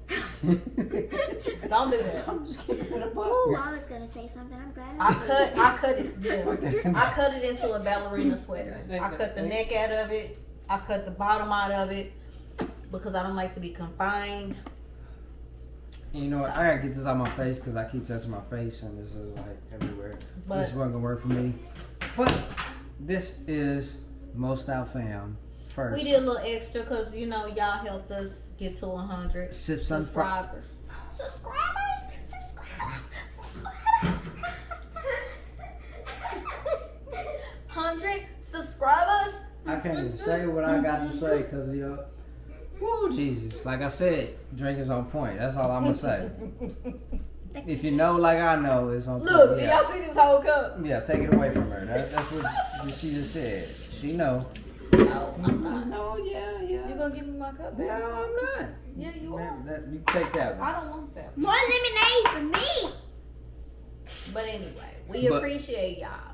Don't do that. I'm just keeping it a buck. Ooh, I was gonna say something. I'm glad. I cut it. Yeah. What the- I cut it into a ballerina sweater. I cut the neck out of it. I cut the bottom out of it because I don't like to be confined. And you know what? I gotta get this out of my face because I keep touching my face and this is like everywhere. But- This wasn't gonna work for me. But this is Most Out Fam first. We did a little extra because y'all helped us get to 100 Sips on subscribers. Subscribers. 100 subscribers. I can't even say what I got to say because you know, woo, Jesus. Like I said, drink is on point. That's all I'm gonna say. If you know, like I know, it's on Look, point. do Yeah. y'all see this whole cup? Yeah, take it away from her. That's what she just said. She know. No, I'm not. No, yeah. You gonna give me my cup back? No, I'm not. Yeah, you are. You take that one. I don't want that. More lemonade for me. But anyway, we But- appreciate y'all.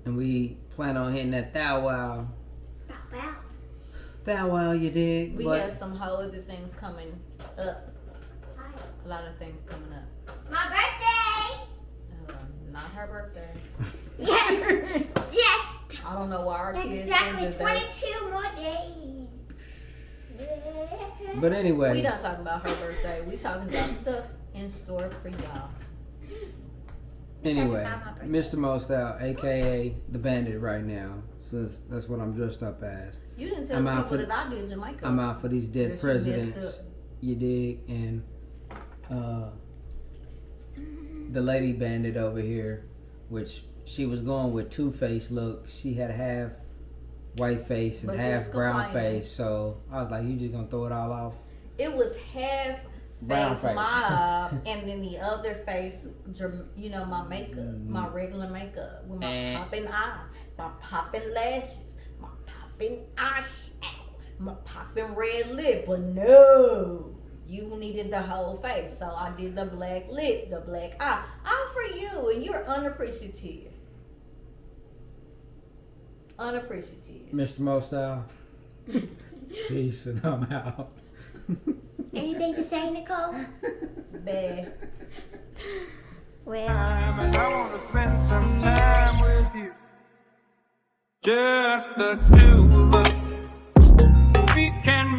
And we plan on hitting that thou wow. Wow. Thou wow, you dig? We But have some whole other things coming up. A lot of things coming up. My birthday. Not her birthday. Yes. Yes. I don't know why our kids Exactly think that 22 more days. but anyway. we not talking about her birthday. We talking about stuff in store for y'all. Anyway, That's not my Mr. Mostel, aka the Bandit, right now. So that's what I'm dressed up as. You didn't tell I'm out people for- that I did Jamaica. I'm out for these That dead you presidents. messed up. You dig? And the lady Bandit over here, which she was going with two-face look. She had half white face and But she half was brown complaining. face. So I was like, you just gonna throw it all off? It was half Brown face face. mob, and then the other face, you know, my makeup, Mm-hmm. my regular makeup with my Eh. popping eye, my popping lashes, my popping eyeshadow, my popping red lip. But no, you needed the whole face, so I did the black lip, the black eye, all for you, and you're unappreciative. Unappreciative. Mr. Mostel. Peace, and I'm out. Anything to say, Nicole? Bad. Well. And I want to spend some time with you. Just the two of us. We can